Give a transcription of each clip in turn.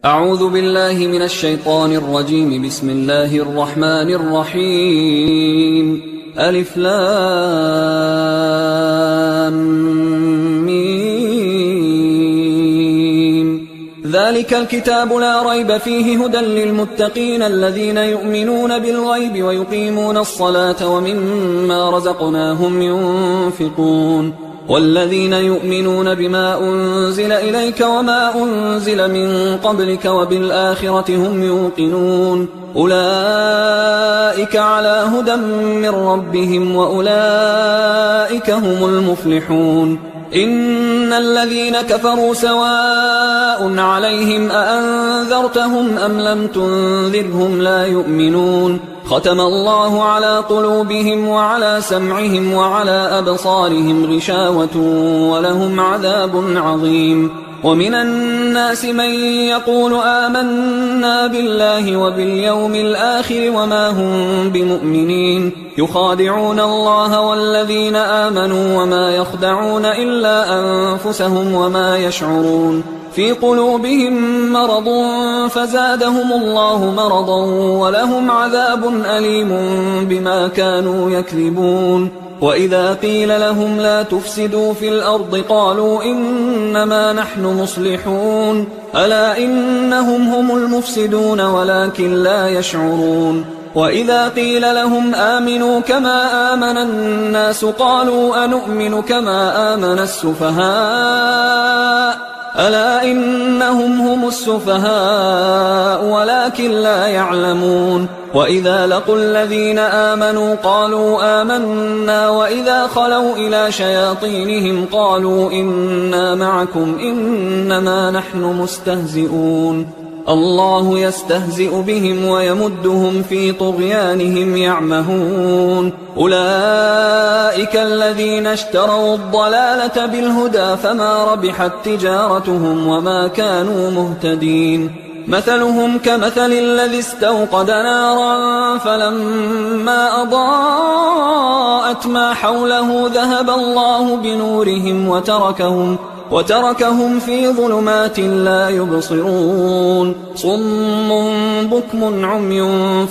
أعوذ بالله من الشيطان الرجيم. بسم الله الرحمن الرحيم. ألف لام ميم. ذلك الكتاب لا ريب فيه هدى للمتقين الذين يؤمنون بالغيب ويقيمون الصلاة ومما رزقناهم ينفقون والذين يؤمنون بما أنزل إليك وما أنزل من قبلك وبالآخرة هم يوقنون أولئك على هدى من ربهم وأولئك هم المفلحون. إن الذين كفروا سواء عليهم أأنذرتهم أم لم تنذرهم لا يؤمنون. ختم الله على قلوبهم وعلى سمعهم وعلى أبصارهم غشاوة ولهم عذاب عظيم. ومن الناس من يقول آمنا بالله وباليوم الآخر وما هم بمؤمنين يخادعون الله والذين آمنوا وما يخدعون إلا أنفسهم وما يشعرون. في قلوبهم مرض فزادهم الله مرضا ولهم عذاب أليم بما كانوا يكذبون. وإذا قيل لهم لا تفسدوا في الأرض قالوا إنما نحن مصلحون ألا إنهم هم المفسدون ولكن لا يشعرون. وإذا قيل لهم آمنوا كما آمن الناس قالوا أنؤمن كما آمن السفهاء ألا إنهم هم السفهاء ولكن لا يعلمون. وإذا لقوا الذين آمنوا قالوا آمنا وإذا خلوا إلى شياطينهم قالوا إنا معكم إنما نحن مستهزئون. الله يستهزئ بهم ويمدهم في طغيانهم يعمهون. أولئك الذين اشتروا الضلالة بالهدى فما ربحت تجارتهم وما كانوا مهتدين. مثلهم كمثل الذي استوقد نارا فلما أضاءت ما حوله ذهب الله بنورهم وتركهم في ظلمات لا يبصرون. صم بكم عمي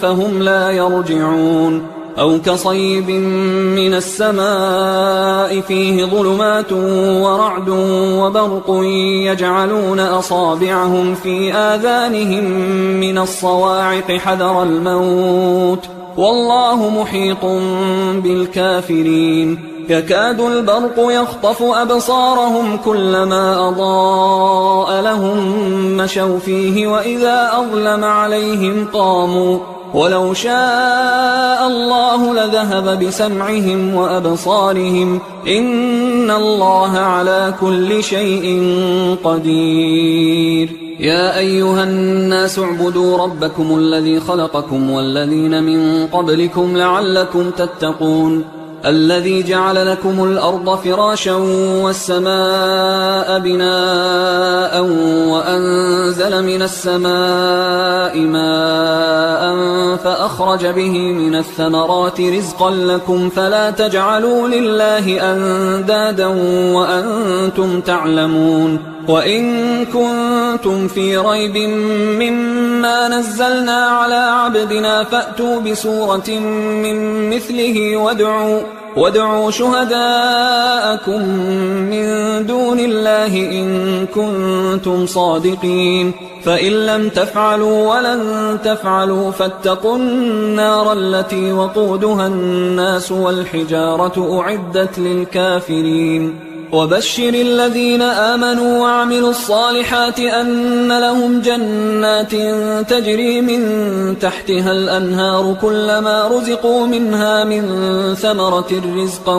فهم لا يرجعون. أو كصيب من السماء فيه ظلمات ورعد وبرق يجعلون أصابعهم في آذانهم من الصواعق حذر الموت والله محيط بالكافرين. يكاد البرق يخطف أبصارهم كلما أضاء لهم مشوا فيه وإذا أظلم عليهم قاموا ولو شاء الله لذهب بسمعهم وأبصارهم إن الله على كل شيء قدير. يا أيها الناس اعبدوا ربكم الذي خلقكم والذين من قبلكم لعلكم تتقون. الذي جعل لكم الأرض فراشا والسماء بناء وأنزل من السماء ماء فأخرج به من الثمرات رزقا لكم فلا تجعلوا لله أندادا وأنتم تعلمون. وإن كنتم في ريب مما نزلنا على عبدنا فأتوا بسورة من مثله وادعوا شهداءكم من دون الله إن كنتم صادقين. فإن لم تفعلوا ولن تفعلوا فاتقوا النار التي وقودها الناس والحجارة أعدت للكافرين. وبشر الذين آمنوا وعملوا الصالحات أن لهم جنات تجري من تحتها الأنهار كلما رزقوا منها من ثمرة رزقا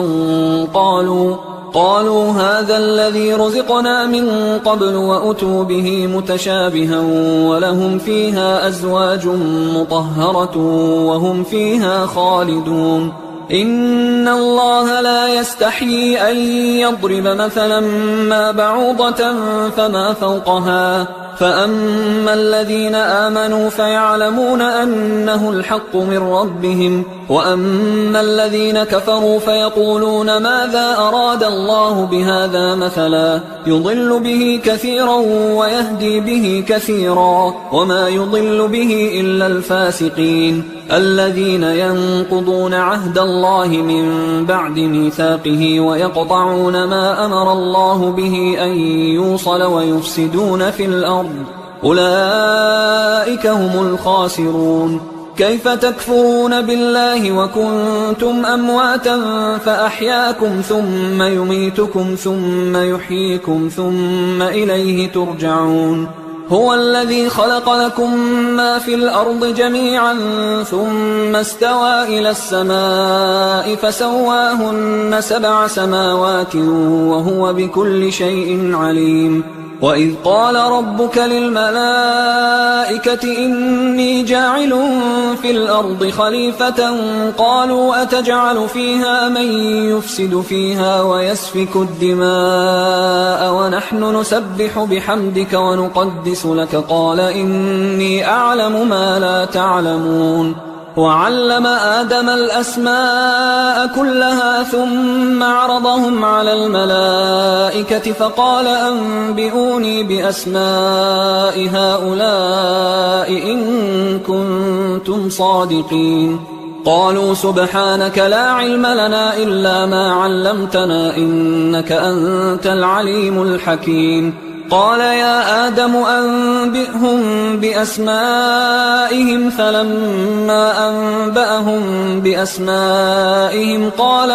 قالوا هذا الذي رزقنا من قبل وأتوا به متشابها ولهم فيها أزواج مطهرة وهم فيها خالدون. إن الله لا يستحيي أن يضرب مثلا ما بعوضة فما فأما الذين آمنوا فيعلمون أنه الحق من ربهم، وأما الذين كفروا فيقولون ماذا أراد الله بهذا مثلا يضل به كثيرا ويهدي به كثيرا، وما يضل به إلا الفاسقين الذين ينقضون عهد الله من بعد ميثاقه ويقطعون ما أمر الله به أن يوصل ويفسدون في الأرض، أولئك هم الخاسرون. كيف تكفرون بالله وكنتم أمواتا فأحياكم ثم يميتكم ثم يحييكم ثم إليه ترجعون. هو الذي خلق لكم ما في الأرض جميعا ثم استوى إلى السماء فسواهن 7 سماوات وهو بكل شيء عليم. وإذ قال ربك للملائكة إني جاعل في الأرض خليفة قالوا أتجعل فيها من يفسد فيها ويسفك الدماء ونحن نسبح بحمدك ونقدس لك قال إني أعلم ما لا تعلمون. وعلم آدم الأسماء كلها ثم عرضهم على الملائكة فقال أنبئوني بأسماء هؤلاء إن كنتم صادقين. قالوا سبحانك لا علم لنا إلا ما علمتنا إنك أنت العليم الحكيم. قال يا آدم أنبئهم بأسمائهم فلما أنبأهم بأسمائهم قال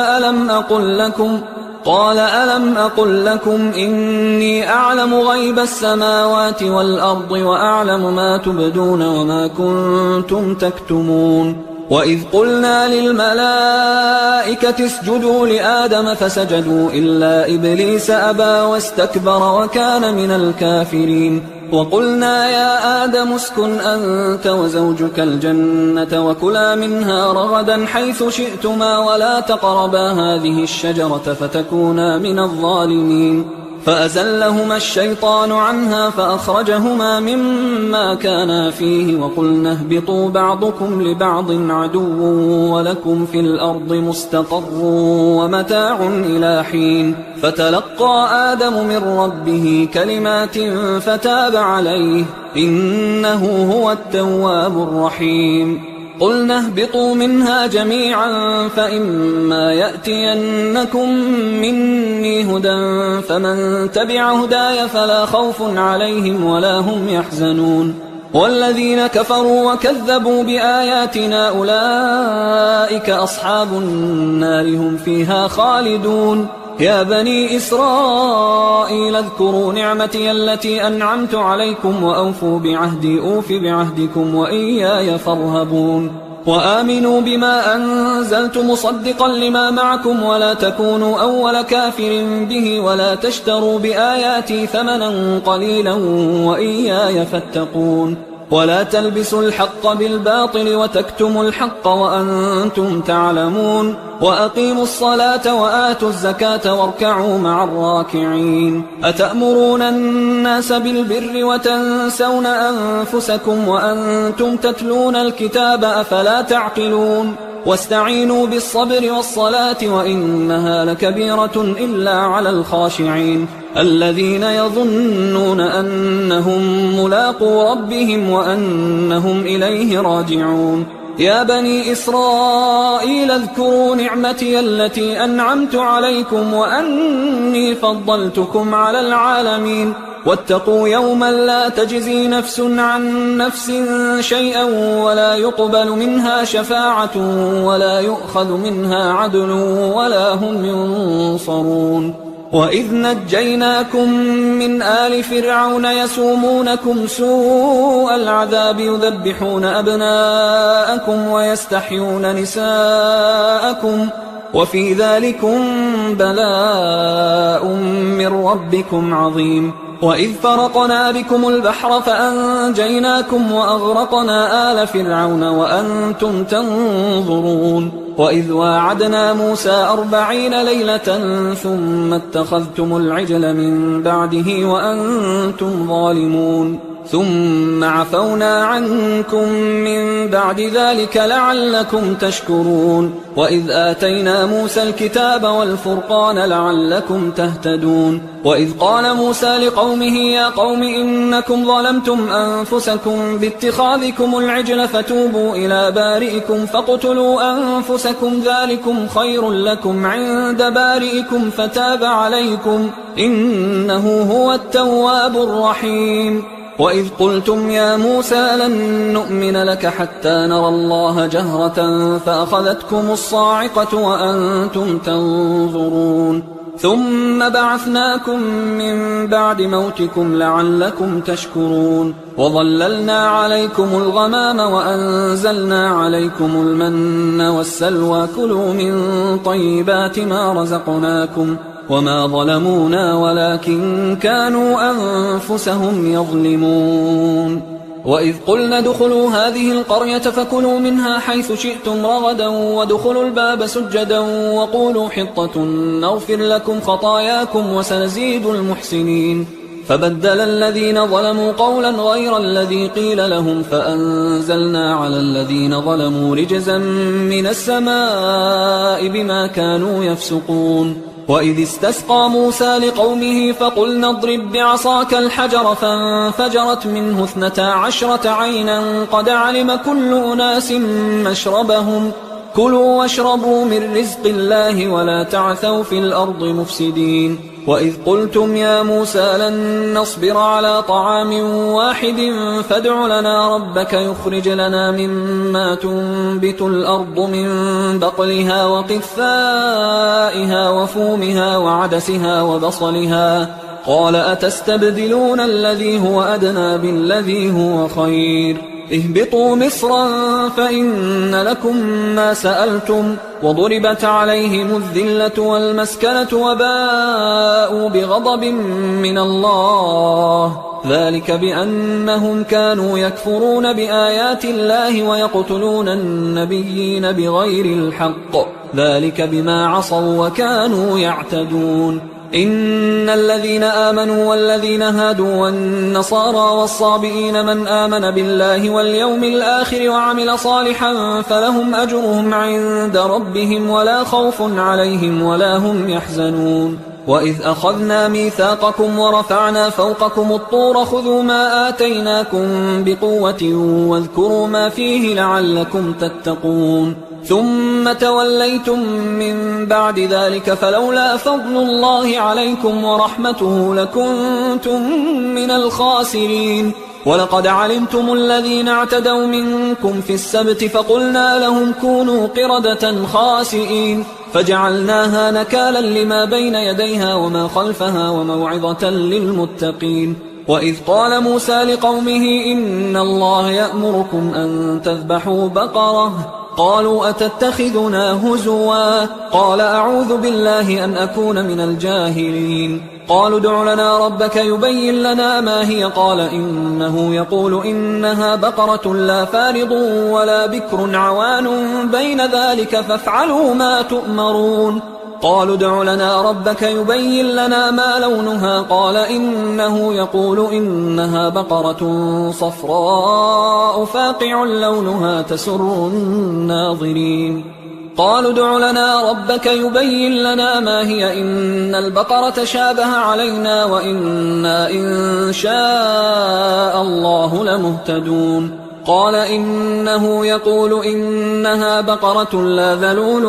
ألم أقل لكم إني أعلم غيب السماوات والأرض وأعلم ما تبدون وما كنتم تكتمون. وإذ قلنا للملائكة اسجدوا لآدم فسجدوا إلا إبليس أبى واستكبر وكان من الكافرين. وقلنا يا آدم اسكن أنت وزوجك الجنة وكلا منها رغدا حيث شئتما ولا تقربا هذه الشجرة فتكونا من الظالمين. فأزلهما الشيطان عنها فأخرجهما مما كانا فيه وقلنا اهبطوا بعضكم لبعض عدو ولكم في الأرض مستقر ومتاع إلى حين. فتلقى آدم من ربه كلمات فتاب عليه إنه هو التواب الرحيم. قلنا اهبطوا منها جميعا فإما يأتينكم مني هدى فمن تبع هداي فلا خوف عليهم ولا هم يحزنون. والذين كفروا وكذبوا بآياتنا أولئك أصحاب النار هم فيها خالدون. يا بني إسرائيل اذكروا نعمتي التي أنعمت عليكم وأوفوا بعهدي أوف بعهدكم وإياي فارهبون. وآمنوا بما أنزلت مصدقا لما معكم ولا تكونوا أول كافر به ولا تشتروا بآياتي ثمنا قليلا وإياي فاتقون. ولا تلبسوا الحق بالباطل وتكتموا الحق وأنتم تعلمون. وأقيموا الصلاة وآتوا الزكاة واركعوا مع الراكعين. أتأمرون الناس بالبر وتنسون أنفسكم وأنتم تتلون الكتاب أفلا تعقلون. واستعينوا بالصبر والصلاة وإنها لكبيرة إلا على الخاشعين الذين يظنون أنهم ملاقو ربهم وأنهم إليه راجعون. يا بني إسرائيل اذكروا نعمتي التي أنعمت عليكم وأني فضلتكم على العالمين. واتقوا يوما لا تجزي نفس عن نفس شيئا ولا يقبل منها شفاعة ولا يؤخذ منها عدل ولا هم ينصرون. وإذ نجيناكم من آل فرعون يسومونكم سوء العذاب يذبحون أبناءكم ويستحيون نساءكم وفي ذلكم بلاء من ربكم عظيم. وإذ فرقنا بكم البحر فأنجيناكم وأغرقنا آل فرعون وأنتم تنظرون. وإذ واعدنا موسى 40 ليلة ثم اتخذتم العجل من بعده وأنتم ظالمون. ثم عفونا عنكم من بعد ذلك لعلكم تشكرون وإذ آتينا موسى الكتاب والفرقان لعلكم تهتدون وإذ قال موسى لقومه يا قوم إنكم ظلمتم أنفسكم باتخاذكم العجل فتوبوا إلى بارئكم فاقتلوا أنفسكم ذلكم خير لكم عند بارئكم فتاب عليكم إنه هو التواب الرحيم وإذ قلتم يا موسى لن نؤمن لك حتى نرى الله جهرة فأخذتكم الصاعقة وأنتم تنظرون ثم بعثناكم من بعد موتكم لعلكم تشكرون وظللنا عليكم الغمام وأنزلنا عليكم المن والسلوى كلوا من طيبات ما رزقناكم وما ظلمونا ولكن كانوا أنفسهم يظلمون وإذ قلنا ادخلوا هذه القرية فكلوا منها حيث شئتم رغدا وادخلوا الباب سجدا وقولوا حطة نغفر لكم خطاياكم وسنزيد المحسنين فبدل الذين ظلموا قولا غير الذي قيل لهم فأنزلنا على الذين ظلموا رجزا من السماء بما كانوا يفسقون وإذ استسقى موسى لقومه فقلنا اضرب بعصاك الحجر فانفجرت منه 12 عينا قد علم كل أناس مشربهم كلوا واشربوا من رزق الله ولا تعثوا في الأرض مفسدين وإذ قلتم يا موسى لن نصبر على طعام واحد فادع لنا ربك يخرج لنا مما تنبت الأرض من بقلها وقثائها وفومها وعدسها وبصلها قال أتستبدلون الذي هو أدنى بالذي هو خير اهبطوا مصرا فإن لكم ما سألتم وضربت عليهم الذلة والمسكنة وباءوا بغضب من الله ذلك بأنهم كانوا يكفرون بآيات الله ويقتلون النبيين بغير الحق ذلك بما عصوا وكانوا يعتدون إن الذين آمنوا والذين هادوا والنصارى والصابئين من آمن بالله واليوم الآخر وعمل صالحا فلهم أجرهم عند ربهم ولا خوف عليهم ولا هم يحزنون وإذ أخذنا ميثاقكم ورفعنا فوقكم الطور خذوا ما آتيناكم بقوة واذكروا ما فيه لعلكم تتقون ثم توليتم من بعد ذلك فلولا فضل الله عليكم ورحمته لكنتم من الخاسرين ولقد علمتم الذين اعتدوا منكم في السبت فقلنا لهم كونوا قردة خاسئين فجعلناها نكالا لما بين يديها وما خلفها وموعظة للمتقين وإذ قال موسى لقومه إن الله يأمركم أن تذبحوا بقرة قالوا أتتخذنا هزوا قال أعوذ بالله أن أكون من الجاهلين قالوا ادع لنا ربك يبين لنا ما هي قال إنه يقول إنها بقرة لا فارض ولا بكر عوان بين ذلك فافعلوا ما تؤمرون قالوا ادع لنا ربك يبين لنا ما لونها قال إنه يقول إنها بقرة صفراء فاقع لونها تسر الناظرين قالوا ادع لنا ربك يبين لنا ما هي إن البقرة شابه علينا وإنا إن شاء الله لمهتدون قال إنه يقول إنها بقرة لا ذلول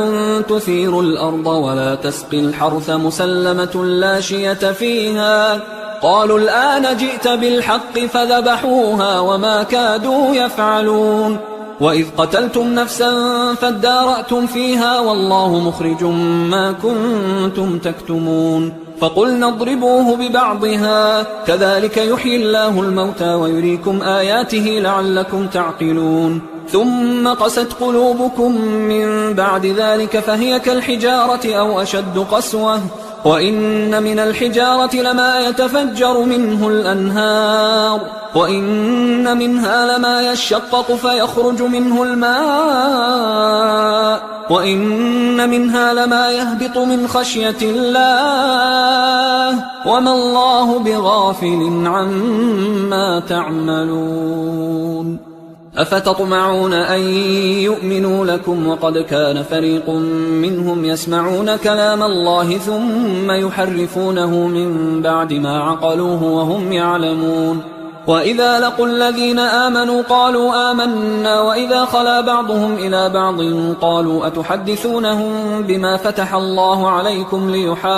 تثير الأرض ولا تسقي الحرث مسلمة لا شية فيها قالوا الآن جئت بالحق فذبحوها وما كادوا يفعلون وإذ قتلتم نفسا فادارأتم فيها والله مخرج ما كنتم تكتمون فقلنا اضربوه ببعضها كذلك يحيي الله الموتى ويريكم آياته لعلكم تعقلون ثم قست قلوبكم من بعد ذلك فهي كالحجارة أو أشد قسوة وإن من الحجارة لما يتفجر منه الأنهار وإن منها لما يشقق فيخرج منه الماء وإن منها لما يهبط من خشية الله وما الله بغافل عما تعملون أفتطمعون أن يؤمنوا لكم وقد كان فريق منهم يسمعون كلام الله ثم يحرفونه من بعد ما عقلوه وهم يعلمون وإذا لقوا الذين آمنوا قالوا آمنا وإذا خلا بعضهم إلى بعض قالوا أتحدثونهم بما فتح الله عليكم ليحاجوكم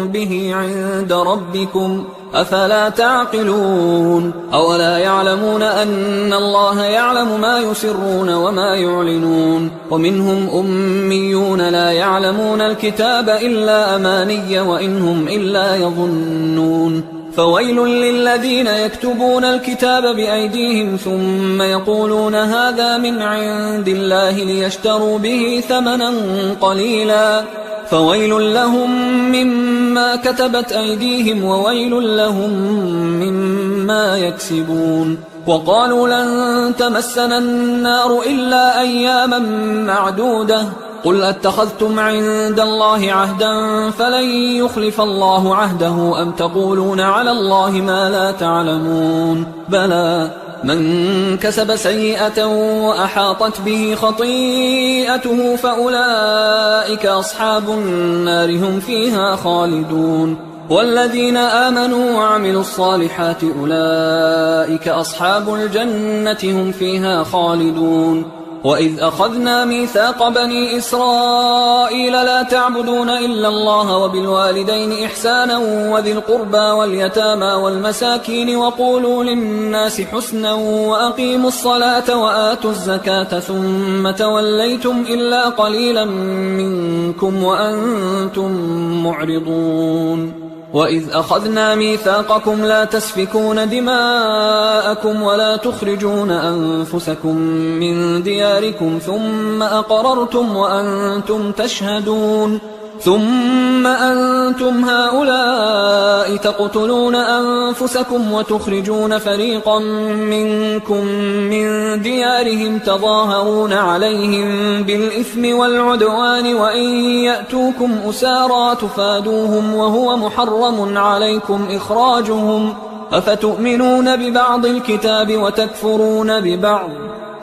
به عند ربكم أفلا تعقلون أولا يعلمون أن الله يعلم ما يسرون وما يعلنون ومنهم أميون لا يعلمون الكتاب إلا أماني وإنهم إلا يظنون فويل للذين يكتبون الكتاب بأيديهم ثم يقولون هذا من عند الله ليشتروا به ثمنا قليلا فويل لهم مما كتبت أيديهم وويل لهم مما يكسبون وقالوا لن تمسنا النار إلا أياما معدودة قل أتخذتم عند الله عهدا فلن يخلف الله عهده أم تقولون على الله ما لا تعلمون بلى من كسب سيئة وأحاطت به خطيئته فأولئك أصحاب النار هم فيها خالدون والذين آمنوا وعملوا الصالحات أولئك أصحاب الجنة هم فيها خالدون وإذ أخذنا ميثاق بني إسرائيل لا تعبدون إلا الله وبالوالدين إحسانا وذي القربى واليتامى والمساكين وقولوا للناس حسنا وأقيموا الصلاة وآتوا الزكاة ثم توليتم إلا قليلا منكم وأنتم معرضون وإذ أخذنا ميثاقكم لا تسفكون دماءكم ولا تخرجون أنفسكم من دياركم ثم أقررتم وأنتم تشهدون ثم أنتم هؤلاء تقتلون أنفسكم وتخرجون فريقا منكم من ديارهم تظاهرون عليهم بالإثم والعدوان وإن يأتوكم أسارى تفادوهم وهو محرم عليكم إخراجهم أفتؤمنون ببعض الكتاب وتكفرون ببعض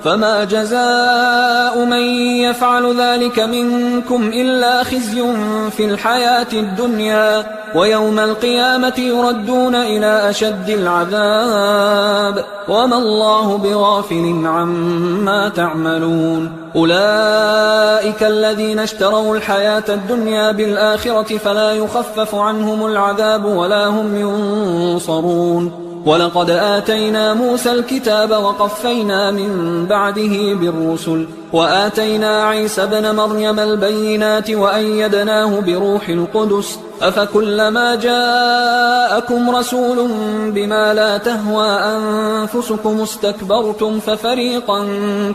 فما جزاء من يفعل ذلك منكم إلا خزي في الحياة الدنيا ويوم القيامة يردون إلى أشد العذاب وما الله بغافل عما تعملون أولئك الذين اشتروا الحياة الدنيا بالآخرة فلا يخفف عنهم العذاب ولا هم ينصرون ولقد آتينا موسى الكتاب وقفينا من بعده بالرسل وآتينا عيسى ابن مريم البينات وأيدناه بروح القدس أفكلما جاءكم رسول بما لا تهوى أنفسكم استكبرتم ففريقا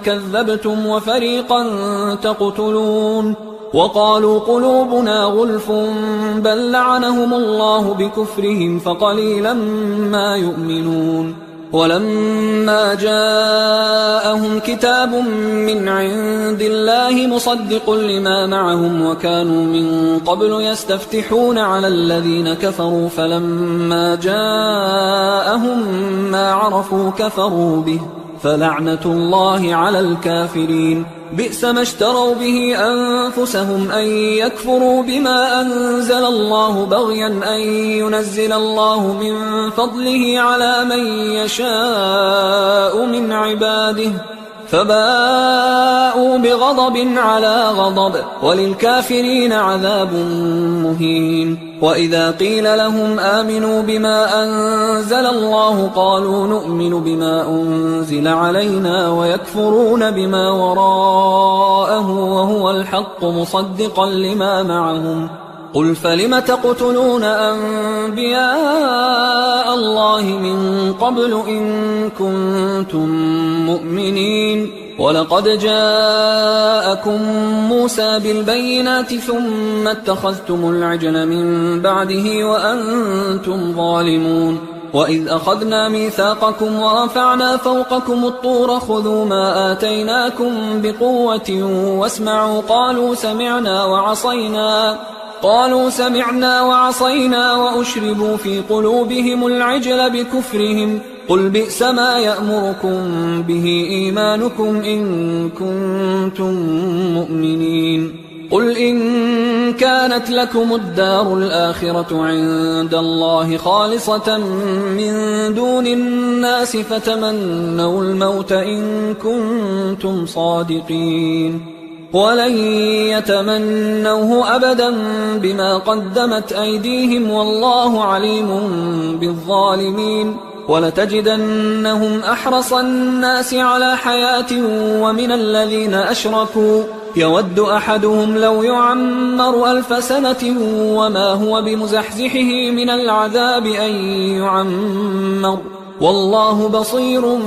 كذبتم وفريقا تقتلون وقالوا قلوبنا غلف بل لعنهم الله بكفرهم فقليلا ما يؤمنون ولما جاءهم كتاب من عند الله مصدق لما معهم وكانوا من قبل يستفتحون على الذين كفروا فلما جاءهم ما عرفوا كفروا به فلعنة الله على الكافرين بئس ما اشتروا به أنفسهم أن يكفروا بما أنزل الله بغيا أن ينزل الله من فضله على من يشاء من عباده فباءوا بغضب على غضب وللكافرين عذاب مهين وإذا قيل لهم آمنوا بما أنزل الله قالوا نؤمن بما أنزل علينا ويكفرون بما وراءه وهو الحق مصدقا لما معهم قل فلم تقتلون أنبياء الله من قبل إن كنتم مؤمنين ولقد جاءكم موسى بالبينات ثم اتخذتم العجل من بعده وأنتم ظالمون وإذ أخذنا ميثاقكم ورفعنا فوقكم الطور خذوا ما آتيناكم بقوة واسمعوا قالوا سمعنا وعصينا وأشربوا في قلوبهم العجل بكفرهم قل بئس ما يأمركم به إيمانكم إن كنتم مؤمنين قل إن كانت لكم الدار الآخرة عند الله خالصة من دون الناس فتمنوا الموت إن كنتم صادقين ولن يتمنوه أبدا بما قدمت أيديهم والله عليم بالظالمين ولتجدنهم أحرص الناس على حياة ومن الذين أشركوا يود أحدهم لو يعمر 1000 سنة وما هو بمزحزحه من العذاب أن يعمر والله بصير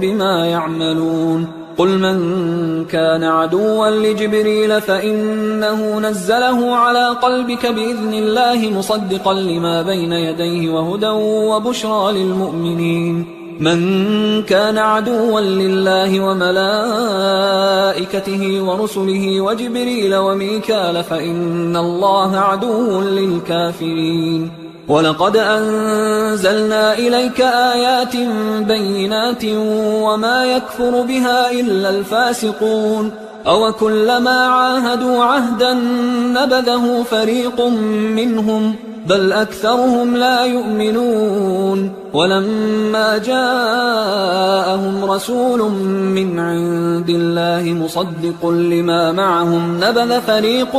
بما يعملون قل من كان عدوا لجبريل فإنه نزله على قلبك بإذن الله مصدقا لما بين يديه وهدى وبشرى للمؤمنين من كان عدوا لله وملائكته ورسله وجبريل وميكال فإن الله عدو للكافرين ولقد أنزلنا إليك آيات بينات وما يكفر بها إلا الفاسقون أوكلما عاهدوا عهدا نبذه فريق منهم بل أكثرهم لا يؤمنون ولما جاءهم رسول من عند الله مصدق لما معهم نبذ فريق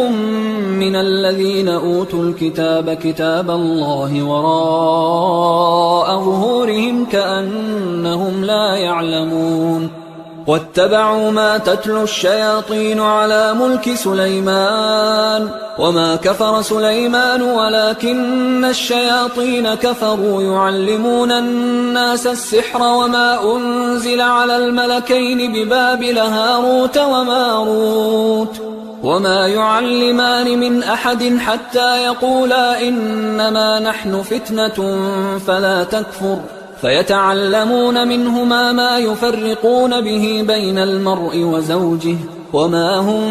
من الذين أوتوا الكتاب كتاب الله وراء ظهورهم كأنهم لا يعلمون واتبعوا ما تتلو الشياطين على ملك سليمان وما كفر سليمان ولكن الشياطين كفروا يعلمون الناس السحر وما أنزل على الملكين ببابل هاروت وماروت وما يعلمان من أحد حتى يقولا إنما نحن فتنة فلا تكفر فيتعلمون منهما ما يفرقون به بين المرء وزوجه وما هم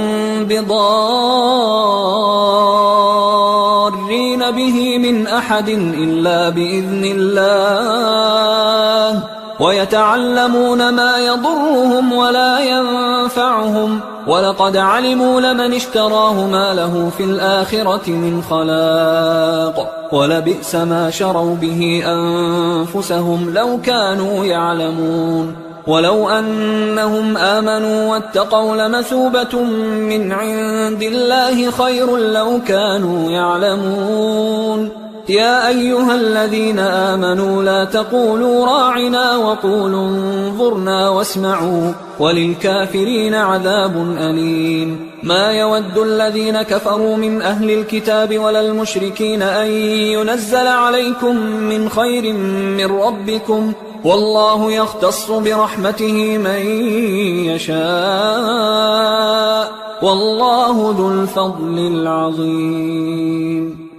بضارين به من أحد إلا بإذن الله ويتعلمون ما يضرهم ولا ينفعهم ولقد علموا لمن اشتراه ما له في الآخرة من خلاق ولبئس ما شروا به أنفسهم لو كانوا يعلمون ولو أنهم آمنوا واتقوا لمثوبة من عند الله خير لو كانوا يعلمون يا أيها الذين آمنوا لا تقولوا راعنا وقولوا انظرنا واسمعوا وللكافرين عذاب أليم ما يود الذين كفروا من أهل الكتاب ولا المشركين أن ينزل عليكم من خير من ربكم والله يختص برحمته من يشاء والله ذو الفضل العظيم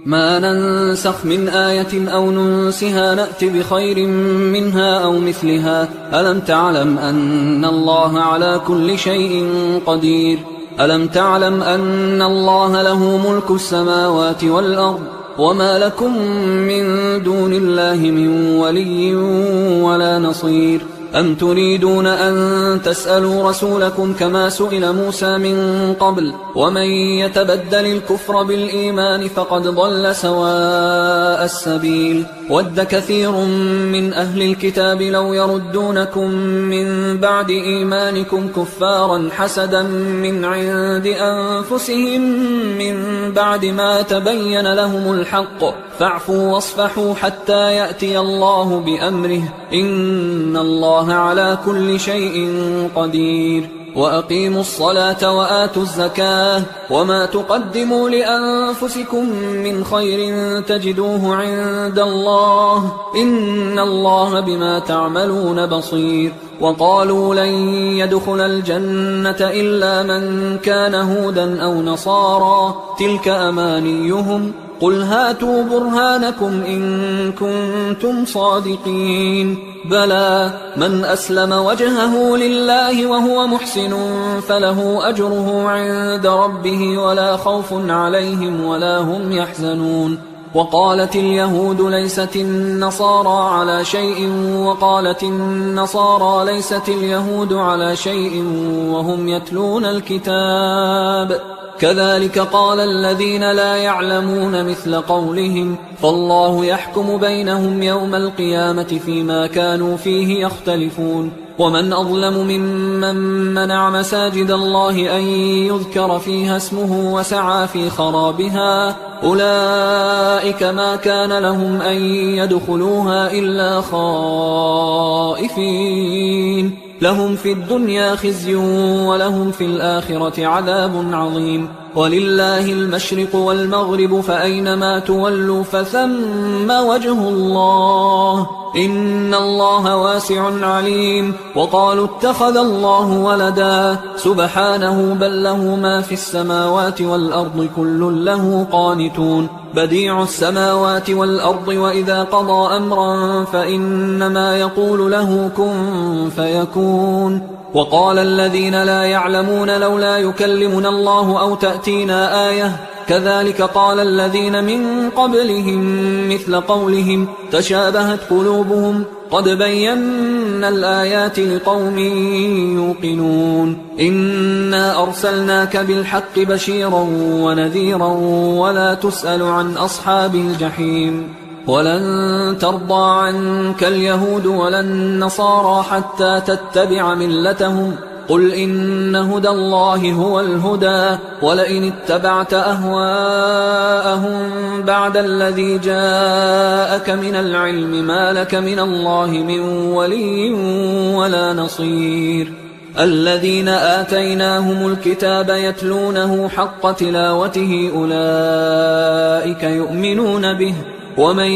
ما ننسخ من آية أو ننسها نأت بخير منها أو مثلها ألم تعلم أن الله على كل شيء قدير ألم تعلم أن الله له ملك السماوات والأرض وما لكم من دون الله من ولي ولا نصير أم تريدون أن تسألوا رسولكم كما سئل موسى من قبل ومن يتبدل الكفر بالإيمان فقد ضل سواء السبيل ود كثير من أهل الكتاب لو يردونكم من بعد إيمانكم كفارا حسدا من عند أنفسهم من بعد ما تبين لهم الحق فاعفوا واصفحوا حتى يأتي الله بأمره إن الله على كل شيء قدير وأقيموا الصلاة وآتوا الزكاة وما تقدموا لأنفسكم من خير تجدوه عند الله إن الله بما تعملون بصير وقالوا لن يدخل الجنة إلا من كان هودا أو نصارى تلك أمانيهم قل هاتوا برهانكم إن كنتم صادقين بلى من أسلم وجهه لله وهو محسن فله أجره عند ربه ولا خوف عليهم ولا هم يحزنون وقالت اليهود ليست النصارى على شيء وقالت النصارى ليست اليهود على شيء وهم يتلون الكتاب كذلك قال الذين لا يعلمون مثل قولهم فالله يحكم بينهم يوم القيامة فيما كانوا فيه يختلفون ومن أظلم ممن منع مساجد الله أن يذكر فيها اسمه وسعى في خرابها أولئك ما كان لهم أن يدخلوها إلا خائفين لهم في الدنيا خزي ولهم في الآخرة عذاب عظيم ولله المشرق والمغرب فأينما تولوا فثم وجه الله إن الله واسع عليم وقالوا اتخذ الله ولدا سبحانه بل له ما في السماوات والأرض كل له قانتون بديع السماوات والأرض وإذا قضى أمرا فإنما يقول له كن فيكون وقال الذين لا يعلمون لولا يكلمنا الله أو تأتينا آية كذلك قال الذين من قبلهم مثل قولهم تشابهت قلوبهم قد بينا الآيات لقوم يوقنون إنا أرسلناك بالحق بشيرا ونذيرا ولا تسأل عن أصحاب الجحيم ولن ترضى عنك اليهود ولا النصارى حتى تتبع ملتهم قل إن هدى الله هو الهدى ولئن اتبعت أهواءهم بعد الذي جاءك من العلم ما لك من الله من ولي ولا نصير الذين آتيناهم الكتاب يتلونه حق تلاوته أولئك يؤمنون به ومن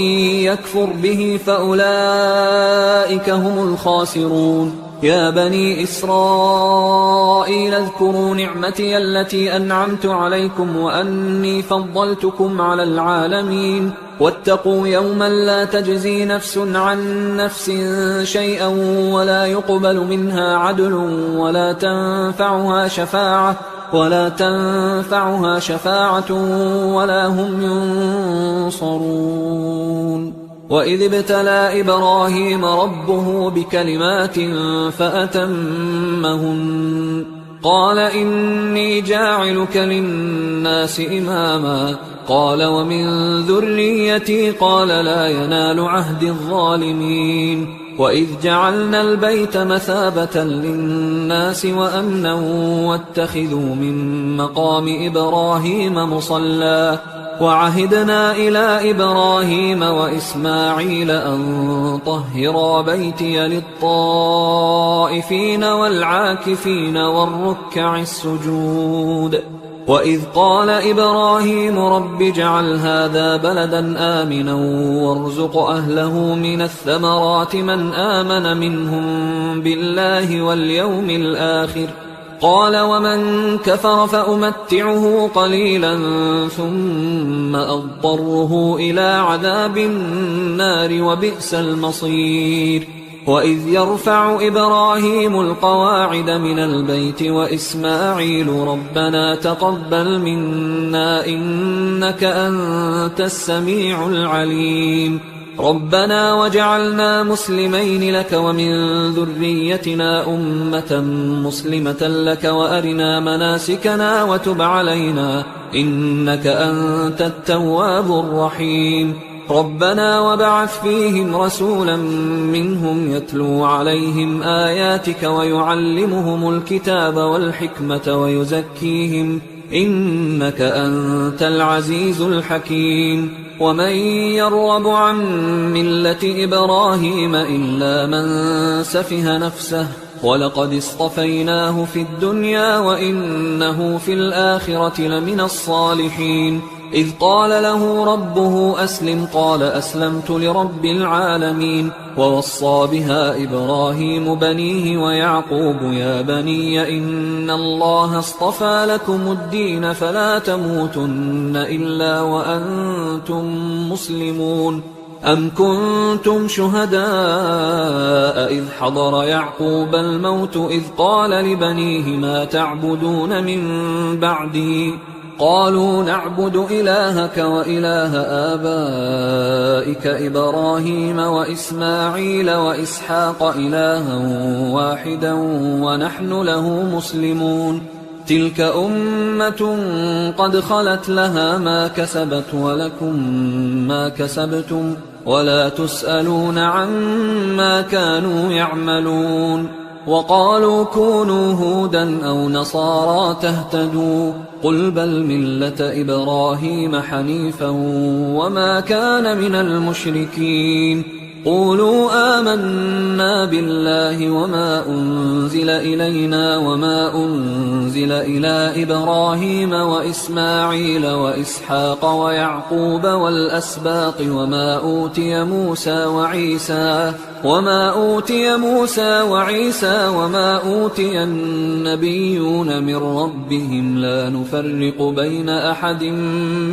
يكفر به فأولئك هم الخاسرون يا بني إسرائيل اذكروا نعمتي التي أنعمت عليكم وأني فضلتكم على العالمين واتقوا يوما لا تجزي نفس عن نفس شيئا ولا يقبل منها عدل ولا تنفعها شفاعة ولا هم ينصرون وإذ ابتلى إبراهيم ربه بكلمات فأتمهن قال إني جاعلك للناس إماما قال ومن ذريتي قال لا ينال عهد الظالمين وإذ جعلنا البيت مثابة للناس وأمنا واتخذوا من مقام إبراهيم مصلى وعهدنا إلى إبراهيم وإسماعيل أن طهرا بيتي للطائفين والعاكفين والركع السجود وإذ قال إبراهيم رب اجعل هذا بلدا آمنا وارزق أهله من الثمرات من آمن منهم بالله واليوم الآخر قال ومن كفر فأمتعه قليلا ثم أضطره إلى عذاب النار وبئس المصير وإذ يرفع إبراهيم القواعد من البيت وإسماعيل ربنا تقبل منا إنك أنت السميع العليم ربنا وجعلنا مسلمين لك ومن ذريتنا أمة مسلمة لك وأرنا مناسكنا وتب علينا إنك أنت التواب الرحيم ربنا وابعث فيهم رسولا منهم يتلو عليهم آياتك ويعلمهم الكتاب والحكمة ويزكيهم إنك أنت العزيز الحكيم ومن يرغب عن ملة إبراهيم إلا من سفه نفسه ولقد اصطفيناه في الدنيا وإنه في الآخرة لمن الصالحين إذ قال له ربه أسلم قال أسلمت لرب العالمين. ووصى بها إبراهيم بنيه ويعقوب يا بني إن الله اصطفى لكم الدين فلا تموتن إلا وأنتم مسلمون. أم كنتم شهداء إذ حضر يعقوب الموت إذ قال لبنيه ما تعبدون من بعدي قالوا نعبد إلهك وإله آبائك إبراهيم وإسماعيل وإسحاق إلها واحدا ونحن له مسلمون. تلك أمة قد خلت لها ما كسبت ولكم ما كسبتم ولا تسألون عما كانوا يعملون. وقالوا كونوا هودا أو نصارى تهتدوا قل بل ملة إبراهيم حنيفا وما كان من المشركين. قولوا آمنا بالله وما أنزل إلينا وما أنزل إلى إبراهيم وإسماعيل وإسحاق ويعقوب والأسباط وما أوتي موسى وعيسى وما أوتي النبيون من ربهم لا نفرق بين أحد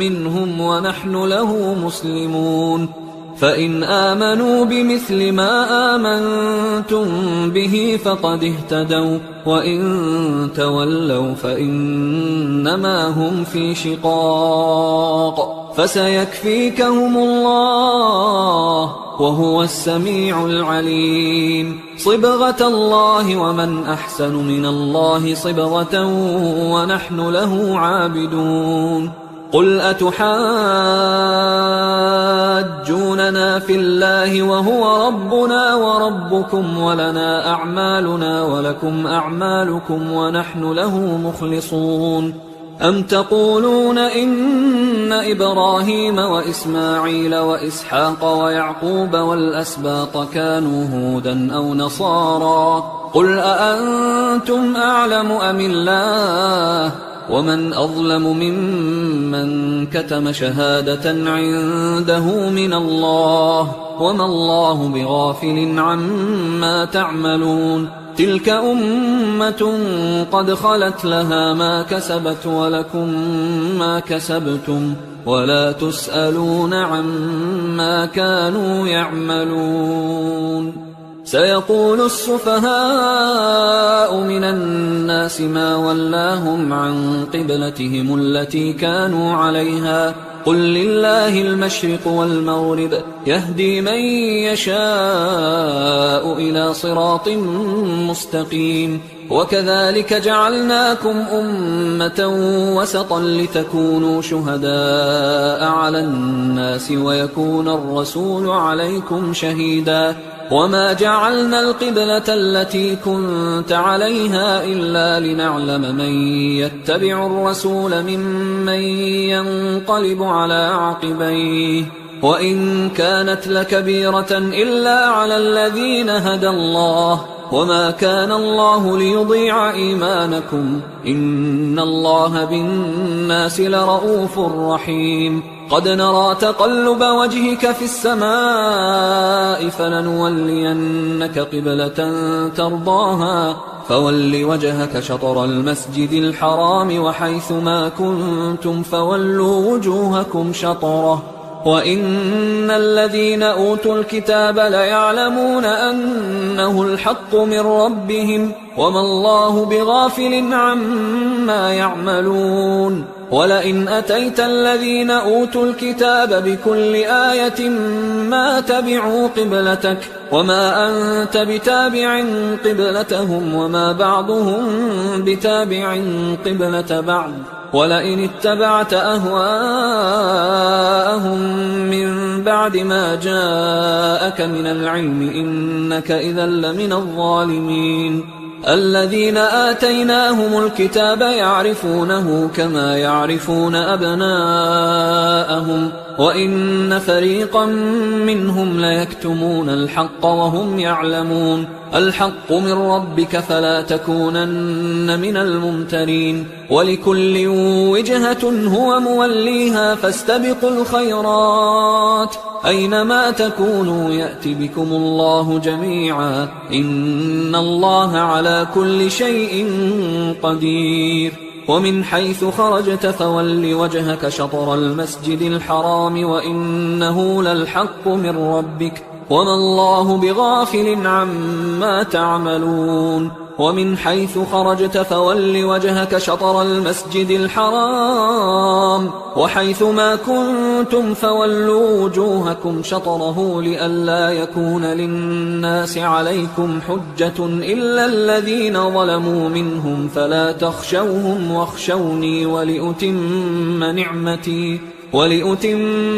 منهم ونحن له مسلمون. فإن آمنوا بمثل ما آمنتم به فقد اهتدوا وإن تولوا فإنما هم في شقاق فسيكفيكهم الله وهو السميع العليم. صبغة الله ومن أحسن من الله صبغة ونحن له عابدون. قل أتحاجوننا في الله وهو ربنا وربكم ولنا أعمالنا ولكم أعمالكم ونحن له مخلصون. أم تقولون إن إبراهيم وإسماعيل وإسحاق ويعقوب والأسباط كانوا هودا أو نصارى قل أأنتم أعلم أم الله ومن أظلم ممن كتم شهادة عنده من الله وما الله بغافل عما تعملون. تلك أمة قد خلت لها ما كسبت ولكم ما كسبتم ولا تسألون عما كانوا يعملون. سيقول السفهاء من الناس ما ولاهم عن قبلتهم التي كانوا عليها قل لله المشرق والمغرب يهدي من يشاء إلى صراط مستقيم. وكذلك جعلناكم أمة وسطا لتكونوا شهداء على الناس ويكون الرسول عليكم شهيدا. وما جعلنا القبلة التي كنت عليها إلا لنعلم من يتبع الرسول ممن ينقلب على عقبيه وإن كانت لكبيرة إلا على الذين هدى الله وما كان الله ليضيع إيمانكم إن الله بالناس لرؤوف رحيم. قد نرى تقلب وجهك في السماء فلنولينك قبلة ترضاها فول وجهك شطر المسجد الحرام وحيث ما كنتم فولوا وجوهكم شطره وإن الذين أوتوا الكتاب ليعلمون أنه الحق من ربهم وما الله بغافل عما يعملون. ولئن أتيت الذين أوتوا الكتاب بكل آية ما تبعوا قبلتك وما أنت بتابع قبلتهم وما بعضهم بتابع قبلة بعض ولئن اتبعت أهواءهم من بعد ما جاءك من العلم إنك إذا لمن الظالمين. الذين آتيناهم الكتاب يعرفونه كما يعرفون أبناءهم وإن فريقا منهم ليكتمون الحق وهم يعلمون الحق من ربك فلا تكونن من الممترين ولكل وجهة هو موليها فاستبقوا الخيرات أينما تكونوا يأت بكم الله جميعا إن الله على كل شيء قدير ومن حيث خرجت فول وجهك شطر المسجد الحرام وإنه للحق من ربك وما الله بغافل عما تعملون ومن حيث خرجت فول وجهك شطر المسجد الحرام وحيث ما كنتم فولوا وجوهكم شطره لئلا يكون للناس عليكم حجة إلا الذين ظلموا منهم فلا تخشوهم واخشوني ولأتم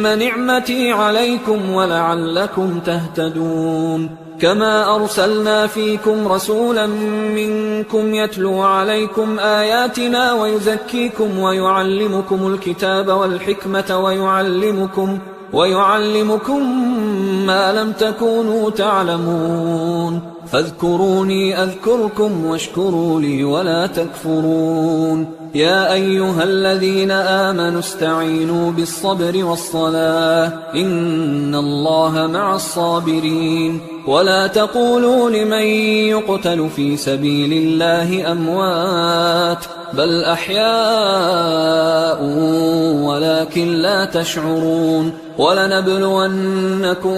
نعمتي عليكم ولعلكم تهتدون كما أرسلنا فيكم رسولا منكم يتلو عليكم آياتنا ويزكيكم ويعلمكم الكتاب والحكمة ويعلمكم ما لم تكونوا تعلمون فاذكروني أذكركم واشكروا لي ولا تكفرون يا أيها الذين آمنوا استعينوا بالصبر والصلاة إن الله مع الصابرين ولا تقولوا لمن يقتل في سبيل الله أموات بل أحياء ولكن لا تشعرون ولنبلونكم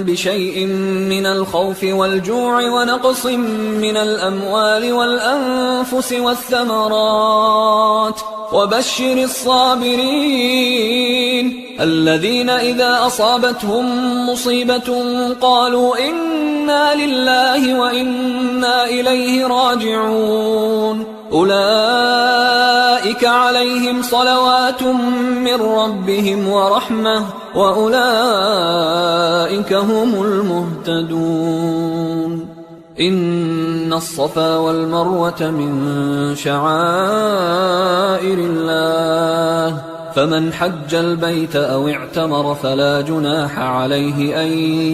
بشيء من الخوف والجوع ونقص من الأموال والأنفس والثمرات وبشر الصابرين الذين إذا أصابتهم مصيبة قالوا إنا لله وإنا إليه راجعون أولئك عليهم صلوات من ربهم ورحمة وأولئك هم المهتدون إن الصفا والمروة من شعائر الله فمن حج البيت أو اعتمر فلا جناح عليه أن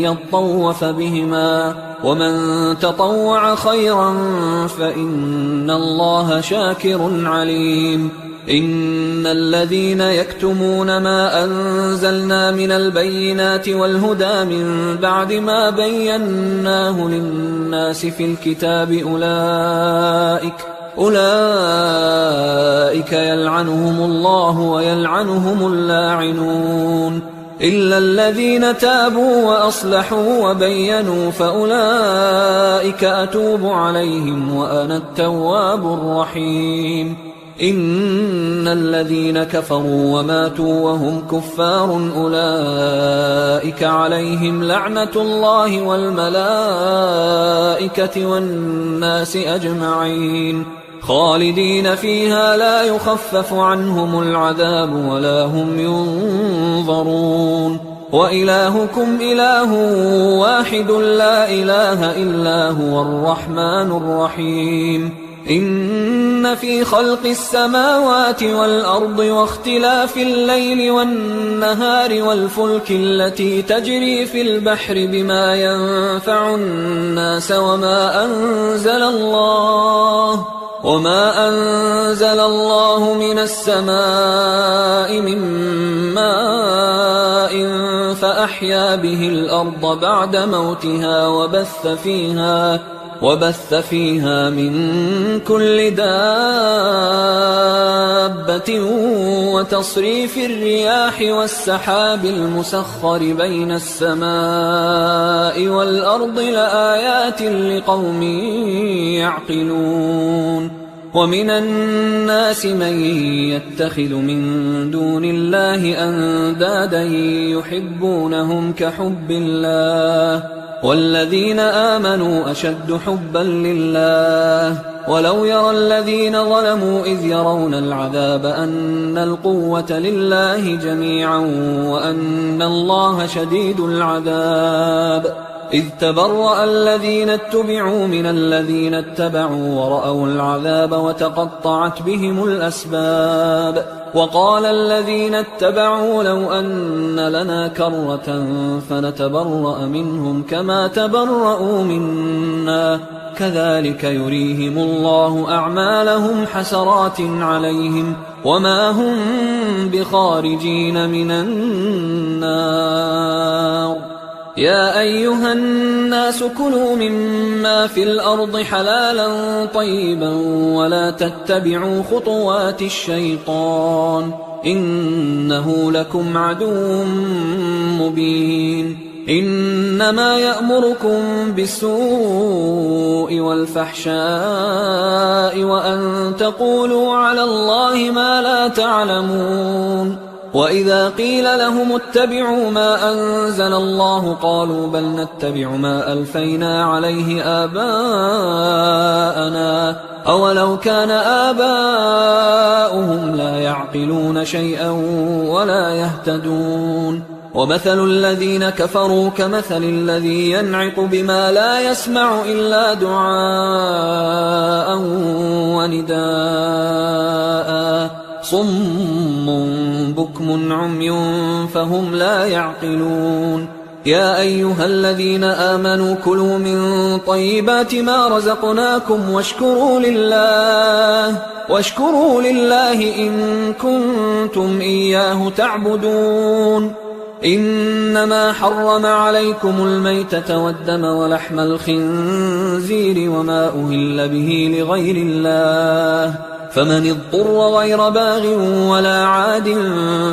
يطوف بهما ومن تطوع خيرا فإن الله شاكر عليم إن الذين يكتمون ما أنزلنا من البينات والهدى من بعد ما بيناه للناس في الكتاب أولئك يلعنهم الله ويلعنهم اللاعنون إلا الذين تابوا وأصلحوا وبينوا فأولئك أتوب عليهم وأنا التواب الرحيم إن الذين كفروا وماتوا وهم كفار أولئك عليهم لعنة الله والملائكة والناس أجمعين خالدين فيها لا يخفف عنهم العذاب ولا هم ينظرون وإلهكم إله واحد لا إله إلا هو الرحمن الرحيم إن في خلق السماوات والأرض واختلاف الليل والنهار والفلك التي تجري في البحر بما ينفع الناس وما أنزل الله من السماء من ماء فأحيا به الأرض بعد موتها وبث فيها من كل دابة وتصريف الرياح والسحاب المسخر بين السماء والأرض لآيات لقوم يعقلون ومن الناس من يتخذ من دون الله أندادا يحبونهم كحب الله والذين آمنوا أشد حبا لله ولو يرى الذين ظلموا إذ يرون العذاب أن القوة لله جميعا وأن الله شديد العذاب إذ تبرأ الذين اتبعوا من الذين اتبعوا ورأوا العذاب وتقطعت بهم الأسباب وقال الذين اتبعوا لو أن لنا كرة فنتبرأ منهم كما تبرأوا منا كذلك يريهم الله أعمالهم حسرات عليهم وما هم بخارجين من النار يا أيها الناس كلوا مما في الأرض حلالا طيبا ولا تتبعوا خطوات الشيطان إنه لكم عدو مبين إنما يأمركم بالسوء والفحشاء وأن تقولوا على الله ما لا تعلمون وإذا قيل لهم اتبعوا ما أنزل الله قالوا بل نتبع ما ألفينا عليه آباءنا أولو كان آباؤهم لا يعقلون شيئا ولا يهتدون ومثل الذين كفروا كمثل الذي ينعق بما لا يسمع إلا دعاء ونداء صم بكم عمي فهم لا يعقلون يا أيها الذين آمنوا كلوا من طيبات ما رزقناكم واشكروا لله إن كنتم إياه تعبدون إنما حرم عليكم الميتة والدم ولحم الخنزير وما أهل به لغير الله فمن اضطر غير باغ ولا عاد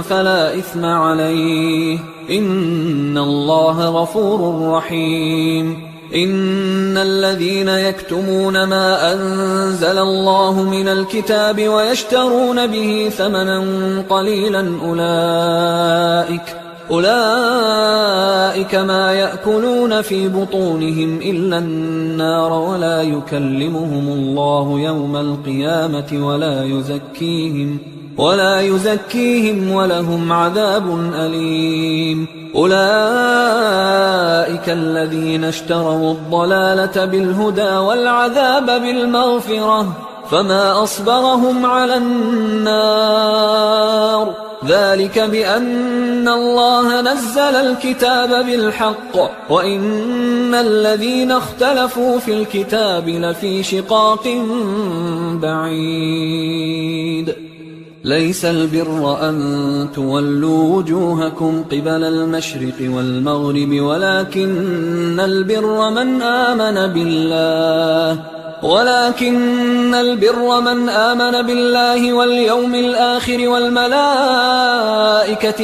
فلا إثم عليه إن الله غفور رحيم إن الذين يكتمون ما أنزل الله من الكتاب ويشترون به ثمنا قليلا أولئك ما يأكلون في بطونهم إلا النار ولا يكلمهم الله يوم القيامة ولا يزكيهم ولهم عذاب أليم أولئك الذين اشتروا الضلالة بالهدى والعذاب بالمغفرة فما أصبرهم على النار ذلك بأن الله نزل الكتاب بالحق وإن الذين اختلفوا في الكتاب لفي شقاق بعيد ليس البر أن تولوا وجوهكم قبل المشرق والمغرب ولكن البر من آمن بالله واليوم الآخر والملائكة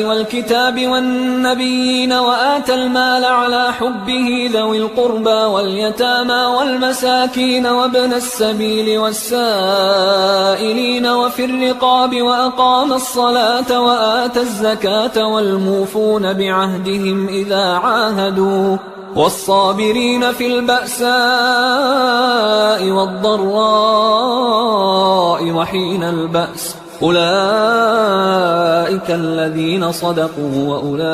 والكتاب والنبيين وآتى المال على حبه ذوي القربى واليتامى والمساكين وابن السبيل والسائلين وفي الرقاب وأقام الصلاة وآتى الزكاة والموفون بعهدهم إذا عاهدوا والصابرين في البأساء والضراء وحين البأس أولئك الذين صدقوا وأولئك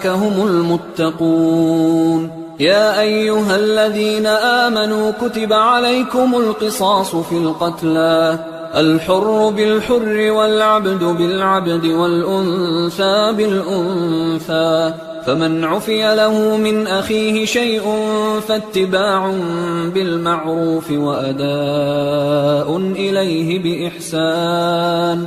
هم المتقون يا أيها الذين آمنوا كتب عليكم القصاص في القتلى الحر بالحر والعبد بالعبد والأنثى بالأنثى فمن عفي له من أخيه شيء فاتباع بالمعروف وأداء إليه بإحسان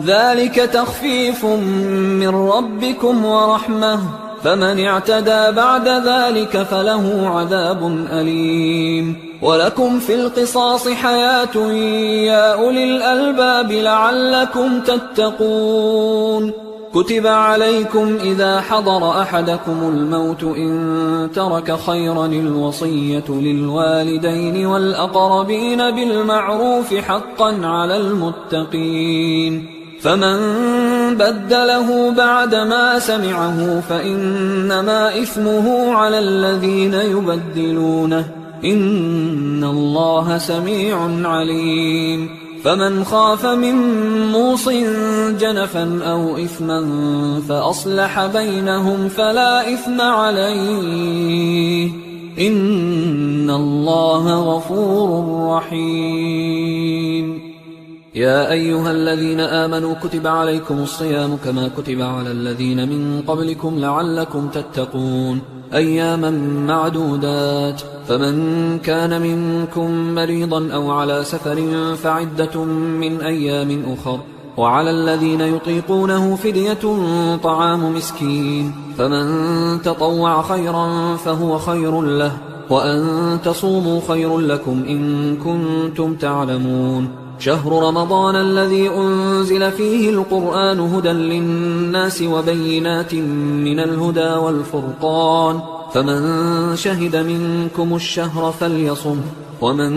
ذلك تخفيف من ربكم ورحمة فمن اعتدى بعد ذلك فله عذاب أليم ولكم في القصاص حياة يا أولي الألباب لعلكم تتقون كتب عليكم إذا حضر أحدكم الموت إن ترك خيرا الوصية للوالدين والأقربين بالمعروف حقا على المتقين فمن بدله بعدما سمعه فإنما إثمه على الذين يبدلونه إن الله سميع عليم فمن خاف من موص جنفا أو إثما فأصلح بينهم فلا إثم عليه إن الله غفور رحيم. يا أيها الذين آمنوا كتب عليكم الصيام كما كتب على الذين من قبلكم لعلكم تتقون أياما معدودات، فمن كان منكم مريضا أو على سفر فعدة من أيام أخر، وعلى الذين يطيقونه فدية طعام مسكين، فمن تطوع خيرا فهو خير له، وأن تصوموا خير لكم إن كنتم تعلمون. شهر رمضان الذي أنزل فيه القرآن هدى للناس وبينات من الهدى والفرقان، فمن شهد منكم الشهر فليصم، ومن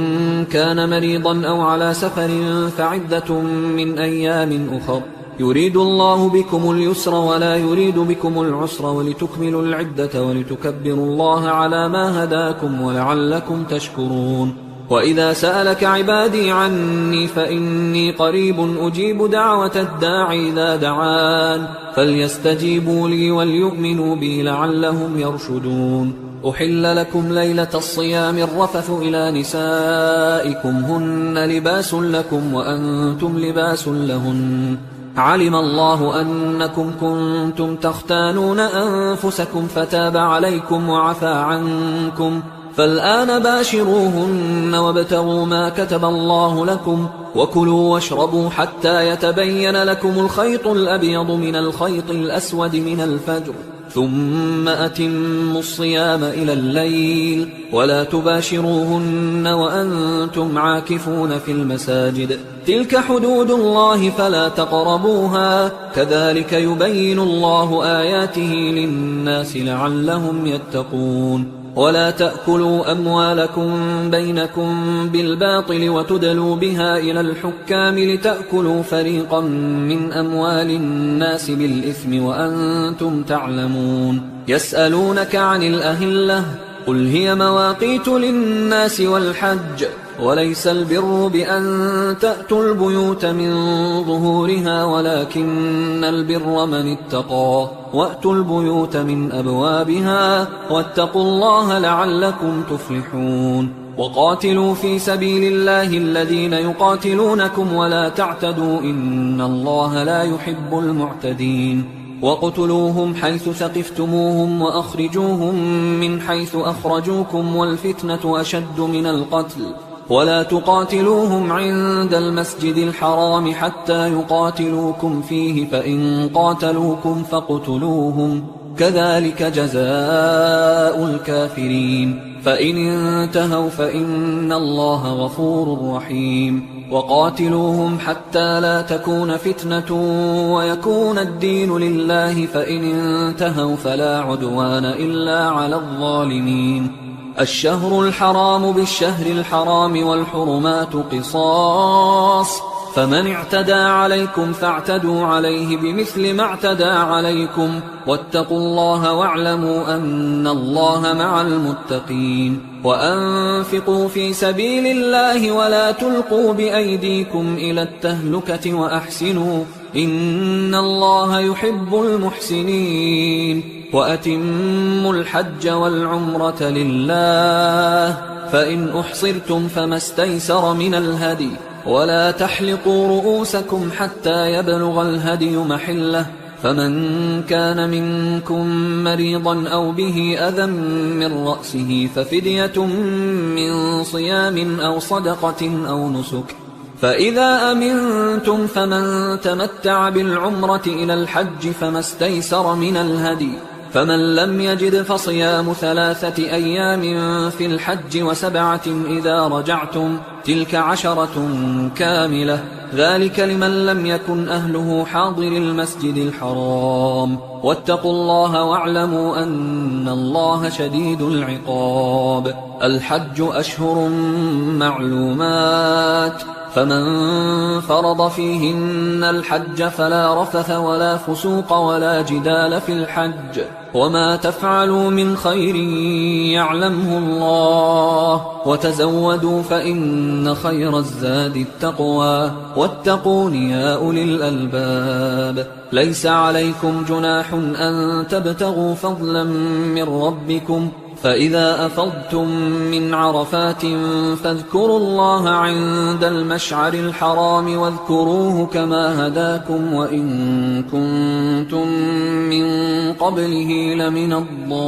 كان مريضا أو على سفر فعدة من أيام أخر، يريد الله بكم اليسر ولا يريد بكم العسر ولتكملوا العدة ولتكبروا الله على ما هداكم ولعلكم تشكرون. وإذا سألك عبادي عني فإني قريب أجيب دعوة الداع إذا دعان، فليستجيبوا لي وليؤمنوا بي لعلهم يرشدون. أحل لكم ليلة الصيام الرفث إلى نسائكم هن لباس لكم وأنتم لباس لهن، علم الله أنكم كنتم تختانون أنفسكم فتاب عليكم وعفى عنكم، فالآن باشروهن وابتغوا ما كتب الله لكم، وكلوا واشربوا حتى يتبين لكم الخيط الأبيض من الخيط الأسود من الفجر، ثم أتموا الصيام إلى الليل، ولا تباشروهن وأنتم عاكفون في المساجد، تلك حدود الله فلا تقربوها، كذلك يبين الله آياته للناس لعلهم يتقون. ولا تأكلوا أموالكم بينكم بالباطل وتدلوا بها إلى الحكام لتأكلوا فريقا من أموال الناس بالإثم وأنتم تعلمون. يسألونك عن الأهلة قل هي مواقيت للناس والحج، وليس البر بأن تأتوا البيوت من ظهورها ولكن البر من اتقى، وأتوا البيوت من أبوابها واتقوا الله لعلكم تفلحون. وقاتلوا في سبيل الله الذين يقاتلونكم ولا تعتدوا إن الله لا يحب المعتدين. وَاقْتُلُوهُمْ حَيْثُ ثَقِفْتُمُوهُمْ وَأَخْرِجُوهُمْ مِنْ حَيْثُ أَخْرَجُوكُمْ وَالْفِتْنَةُ أَشَدُّ مِنَ الْقَتْلِ وَلَا تُقَاتِلُوهُمْ عِندَ الْمَسْجِدِ الْحَرَامِ حَتَّى يُقَاتِلُوكُمْ فِيهِ فَإِنْ قَاتَلُوكُمْ فَاقْتُلُوهُمْ كَذَلِكَ جَزَاءُ الْكَافِرِينَ فَإِنِ انْتَهَوْا فَإِنَّ اللَّهَ غَفُورٌ رَحِيمٌ. وقاتلوهم حتى لا تكون فتنة ويكون الدين لله، فإن انتهوا فلا عدوان إلا على الظالمين. الشهر الحرام بالشهر الحرام والحرمات قصاص، فمن اعتدى عليكم فاعتدوا عليه بمثل ما اعتدى عليكم، واتقوا الله واعلموا أن الله مع المتقين. وأنفقوا في سبيل الله ولا تلقوا بأيديكم إلى التهلكة وأحسنوا إن الله يحب المحسنين. وأتموا الحج والعمرة لله، فإن أحصرتم فما استيسر من الهدي، ولا تحلقوا رؤوسكم حتى يبلغ الهدي محله، فمن كان منكم مريضا أو به أذى من رأسه ففدية من صيام أو صدقة أو نسك، فإذا أمنتم فمن تمتع بالعمرة إلى الحج فما استيسر من الهدي، فمن لم يجد فصيام 3 أيام في الحج و7 إذا رجعتم، تلك 10 كاملة، ذلك لمن لم يكن أهله حاضر المسجد الحرام. واتقوا الله واعلموا أن الله شديد العقاب. الحج أشهر معلومات، فمن فرض فيهن الحج فلا رفث ولا فسوق ولا جدال في الحج، وما تفعلوا من خير يعلمه الله، وتزودوا فإن خير الزاد التقوى واتقون يا أولي الألباب. ليس عليكم جناح أن تبتغوا فضلا من ربكم، فإذا أفضتم من عرفات فاذكروا الله عند المشعر الحرام واذكروه كما هداكم وإن كنتم من قبله لمن الضالين.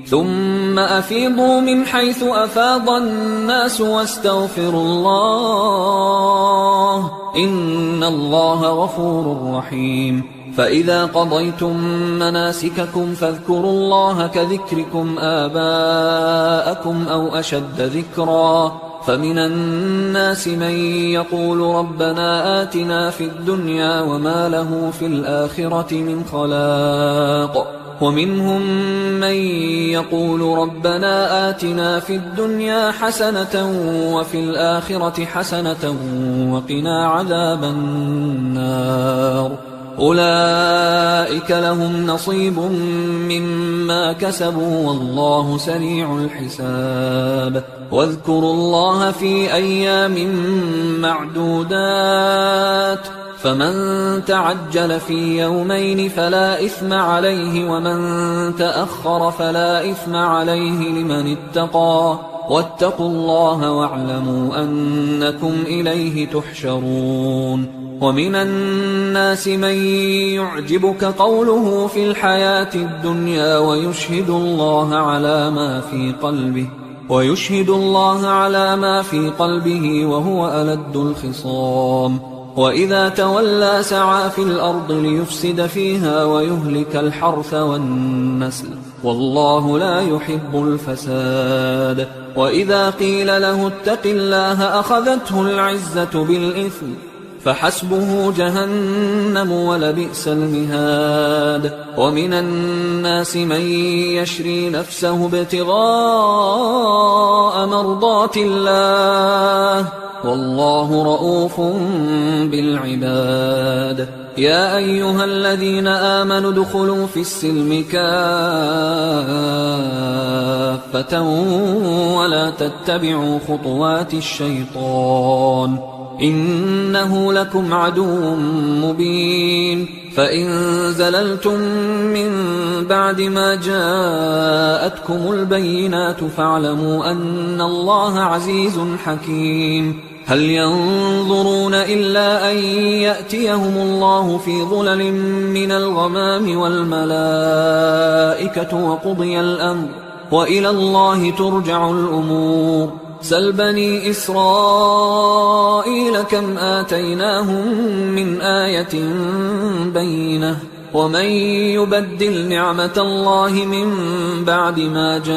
ثم أفيضوا من حيث أفاض الناس واستغفروا الله إن الله غفور رحيم. فإذا قضيتم مناسككم فاذكروا الله كذكركم آباءكم أو أشد ذكرا. فمن الناس من يقول ربنا آتنا في الدنيا وما له في الآخرة من خلاق، ومنهم من يقول ربنا آتنا في الدنيا حسنة وفي الآخرة حسنة وقنا عذاب النار. أولئك لهم نصيب مما كسبوا والله سريع الحساب. واذكروا الله في أيام معدودات، فمن تعجل في يومين فلا إثم عليه ومن تأخر فلا إثم عليه لمن اتقى. واتقوا الله واعلموا أنكم إليه تحشرون. ومن الناس من يعجبك قوله في الحياة الدنيا ويشهد الله على ما في قلبه وهو ألد الخصام. وإذا تولى سعى في الأرض ليفسد فيها ويهلك الحرث والنسل والله لا يحب الفساد. وإذا قيل له اتق الله أخذته العزة بالإثم فحسبه جهنم ولبئس المهاد. ومن الناس من يشري نفسه ابتغاء مرضات الله والله رؤوف بالعباد. يا أيها الذين آمنوا ادخلوا في السلم كافة ولا تتبعوا خطوات الشيطان إنه لكم عدو مبين. فإن زللتم من بعد ما جاءتكم البينات فاعلموا أن الله عزيز حكيم. هل ينظرون إلا أن يأتيهم الله في ظلل من الغمام والملائكة وقضي الأمر وإلى الله ترجع الأمور. سل بني إسرائيل كم آتيناهم من آية بينة ومن يبدل نعمة الله من بعد ما جاءته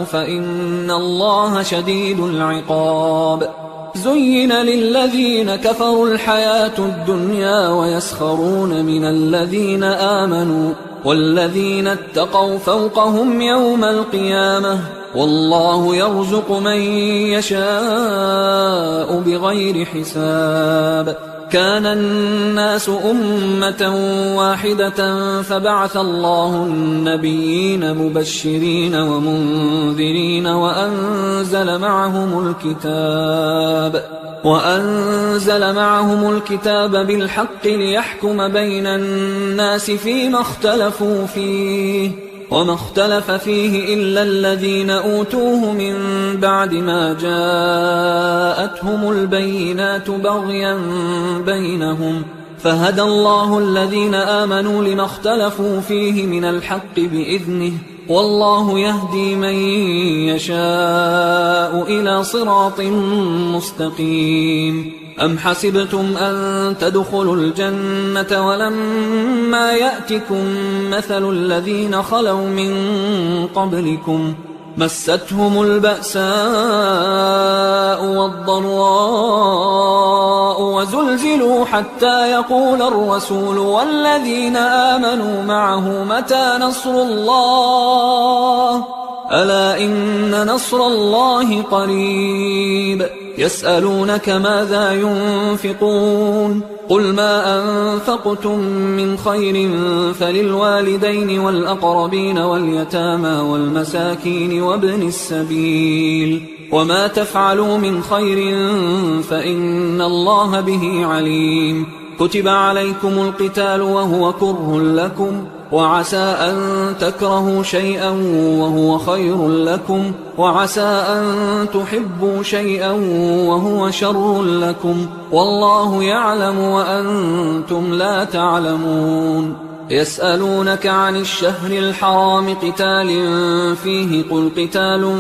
فإن الله شديد العقاب. زين للذين كفروا الحياة الدنيا ويسخرون من الذين آمنوا والذين اتقوا فوقهم يوم القيامة والله يرزق من يشاء بغير حساب. كان الناس أمة واحدة فبعث الله النبيين مبشرين ومنذرين وأنزل معهم الكتاب بالحق ليحكم بين الناس فيما اختلفوا فيه وما اختلف فيه إلا الذين أوتوه من بعد ما جاءتهم البينات بغيا بينهم فهدى الله الذين آمنوا لما اختلفوا فيه من الحق بإذنه والله يهدي من يشاء إلى صراط مستقيم. أم حسبتم أن تدخلوا الجنة ولما يأتكم مثل الذين خلوا من قبلكم مستهم البأساء والضراء وزلزلوا حتى يقول الرسول والذين آمنوا معه متى نصر الله ألا إن نصر الله قريب. يسألونك ماذا ينفقون قل ما أنفقتم من خير فللوالدين والأقربين واليتامى والمساكين وابن السبيل وما تفعلوا من خير فإن الله به عليم كتب عليكم القتال وهو كره لكم وعسى أن تكرهوا شيئا وهو خير لكم وعسى أن تحبوا شيئا وهو شر لكم والله يعلم وأنتم لا تعلمون يسألونك عن الشهر الحرام قتال فيه قل قتال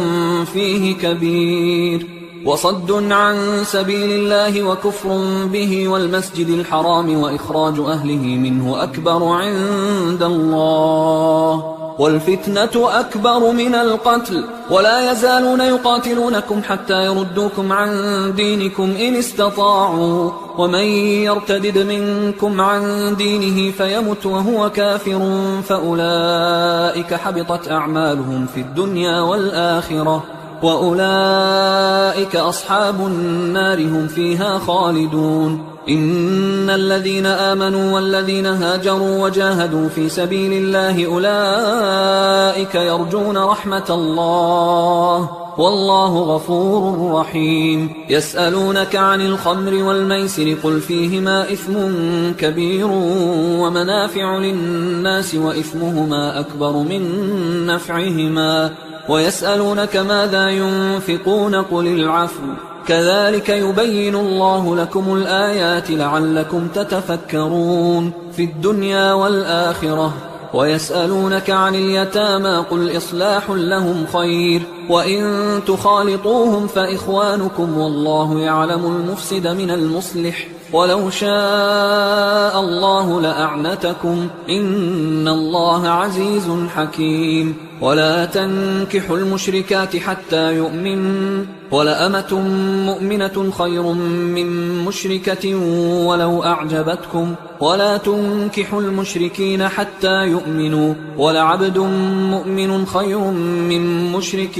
فيه كبير وصد عن سبيل الله وكفر به والمسجد الحرام وإخراج أهله منه أكبر عند الله والفتنة أكبر من القتل ولا يزالون يقاتلونكم حتى يردوكم عن دينكم إن استطاعوا ومن يرتدد منكم عن دينه فيمت وهو كافر فأولئك حبطت أعمالهم في الدنيا والآخرة وأولئك أصحاب النار هم فيها خالدون إن الذين آمنوا والذين هاجروا وجاهدوا في سبيل الله أولئك يرجون رحمة الله والله غفور رحيم يسألونك عن الخمر والميسر قل فيهما إثم كبير ومنافع للناس وإثمهما أكبر من نفعهما ويسألونك ماذا ينفقون قل العفو كذلك يبين الله لكم الآيات لعلكم تتفكرون في الدنيا والآخرة ويسألونك عن اليتامى قل إصلاح لهم خير وإن تخالطوهم فإخوانكم والله يعلم المفسد من المصلح ولو شاء الله لأعنتكم إن الله عزيز حكيم ولا تنكحوا المشركات حتى يؤمن ولأمة مؤمنة خير من مشركة ولو أعجبتكم ولا تنكحوا المشركين حتى يؤمنوا ولعبد مؤمن خير من مشرك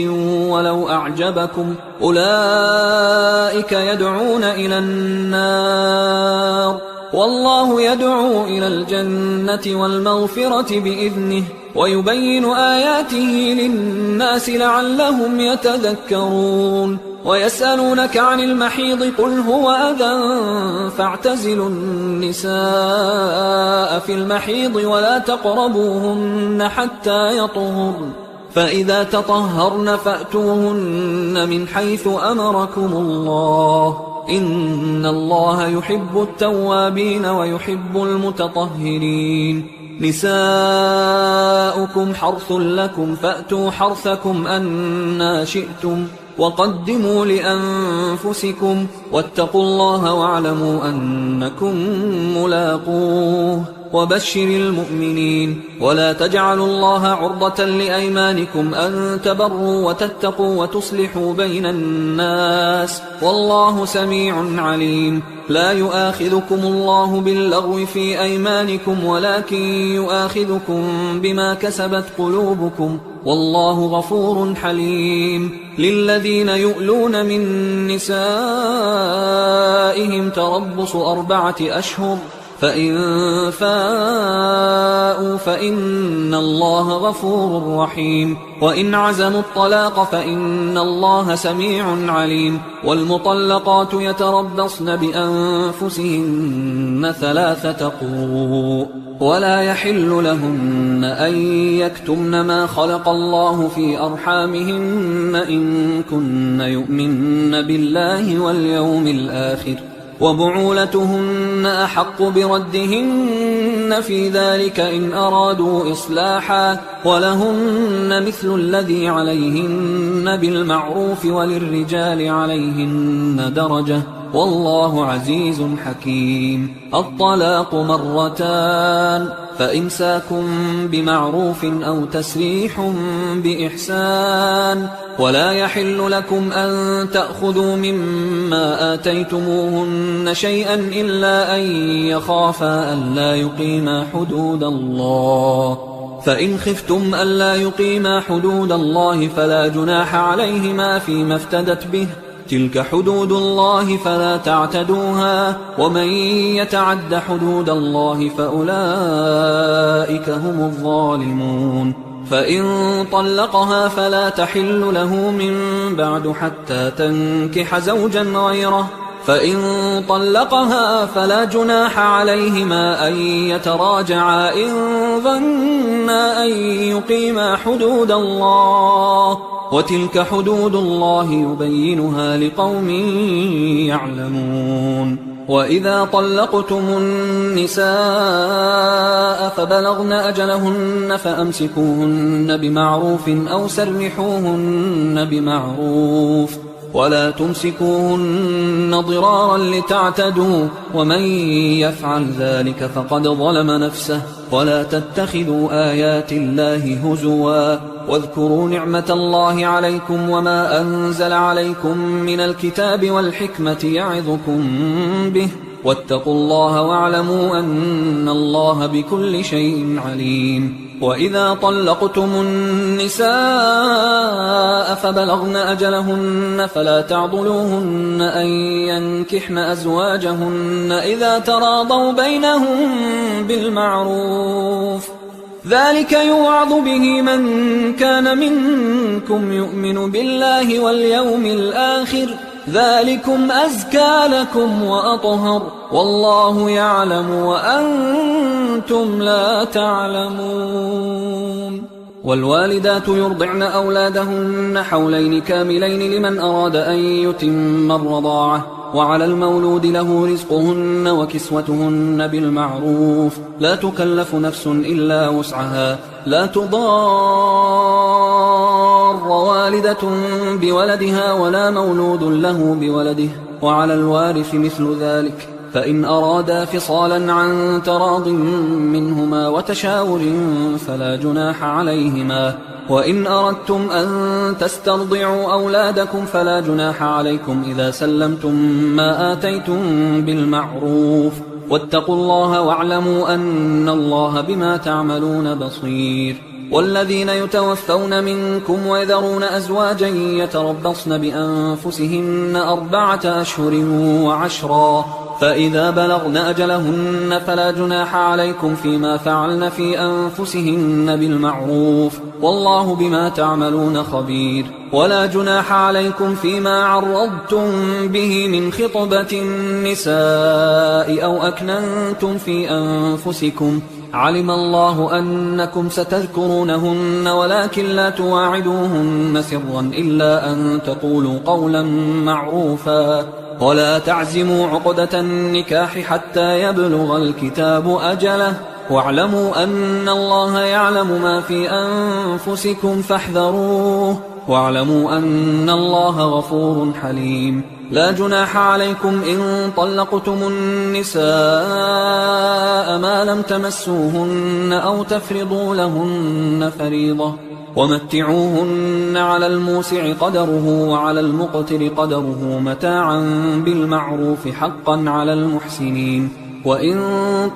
ولو أعجبكم أولئك يدعون إلى النار والله يدعو إلى الجنة والمغفرة بإذنه ويبين آياته للناس لعلهم يتذكرون ويسألونك عن المحيض قل هو أذى فاعتزلوا النساء في المحيض ولا تقربوهن حتى يطهرن فإذا تطهرن فأتوهن من حيث أمركم الله إن الله يحب التوابين ويحب المتطهرين نساؤكم حرث لكم فأتوا حرثكم أنى شئتم وقدموا لأنفسكم واتقوا الله واعلموا أنكم ملاقوه وبشر المؤمنين ولا تجعلوا الله عرضة لأيمانكم أن تبروا وتتقوا وتصلحوا بين الناس والله سميع عليم لا يؤاخذكم الله باللغو في أيمانكم ولكن يؤاخذكم بما كسبت قلوبكم والله غفور حليم للذين يؤلون من نسائهم تربص 4 أشهر فإن فاءوا فإن الله غفور رحيم وإن عزموا الطلاق فإن الله سميع عليم والمطلقات يتربصن بأنفسهن 3 قروء ولا يحل لهن أن يكتمن ما خلق الله في أرحامهن إن كن يؤمن بالله واليوم الآخر وبعولتهن أحق بردهن في ذلك إن أرادوا إصلاحا ولهن مثل الذي عليهن بالمعروف وللرجال عليهن درجة والله عزيز حكيم الطلاق 2 مرتان فإمساك بمعروف أو تسريح بإحسان ولا يحل لكم أن تأخذوا مما آتيتموهن شيئا إلا أن يخافا ألا يقيما حدود الله فإن خفتم ألا يقيما حدود الله فلا جناح عليهما فيما افتدت به تلك حدود الله فلا تعتدوها ومن يتعد حدود الله فأولئك هم الظالمون فإن طلقها فلا تحل له من بعد حتى تنكح زوجا غيره فإن طلقها فلا جناح عليهما أن يتراجعا إن ظنا أن يقيما حدود الله وتلك حدود الله يبينها لقوم يعلمون وإذا طلقتم النساء فبلغن أجلهن فأمسكوهن بمعروف أو سرحوهن بمعروف ولا تمسكوهن ضرارا لتعتدوا ومن يفعل ذلك فقد ظلم نفسه ولا تتخذوا آيات الله هزوا واذكروا نعمة الله عليكم وما أنزل عليكم من الكتاب والحكمة يعظكم به واتقوا الله واعلموا أن الله بكل شيء عليم وإذا طلقتم النساء فبلغن أجلهن فلا تعضلوهن أن ينكحن أزواجهن إذا تراضوا بينهم بالمعروف ذلك يوعظ به من كان منكم يؤمن بالله واليوم الآخر ذلكم أزكى لكم وأطهر والله يعلم وأنتم لا تعلمون والوالدات يرضعن أولادهن حولين كاملين لمن أراد أن يتم الرضاعة وعلى المولود له رزقهن وكسوتهن بالمعروف لا تكلف نفس إلا وسعها لا تضار والدة بولدها ولا مولود له بولده وعلى الوارث مثل ذلك فإن أرادا فصالا عن تراض منهما وتشاور فلا جناح عليهما وإن أردتم أن تسترضعوا أولادكم فلا جناح عليكم إذا سلمتم ما آتيتم بالمعروف واتقوا الله واعلموا أن الله بما تعملون بصير والذين يتوفون منكم ويذرون أزواجا يتربصن بأنفسهن 4 أشهر وعشرا فإذا بلغن أجلهن فلا جناح عليكم فيما فعلن في أنفسهن بالمعروف والله بما تعملون خبير ولا جناح عليكم فيما عرضتم به من خطبة النساء أو أكننتم في أنفسكم علم الله أنكم ستذكرونهن ولكن لا تواعدوهن سرا إلا أن تقولوا قولا معروفا ولا تعزموا عقدة النكاح حتى يبلغ الكتاب أجله واعلموا أن الله يعلم ما في أنفسكم فاحذروه واعلموا أن الله غفور حليم لا جناح عليكم إن طلقتم النساء ما لم تمسوهن أو تفرضوا لهن فريضة ومتعوهن على الموسع قدره وعلى المقتر قدره متاعا بالمعروف حقا على المحسنين وإن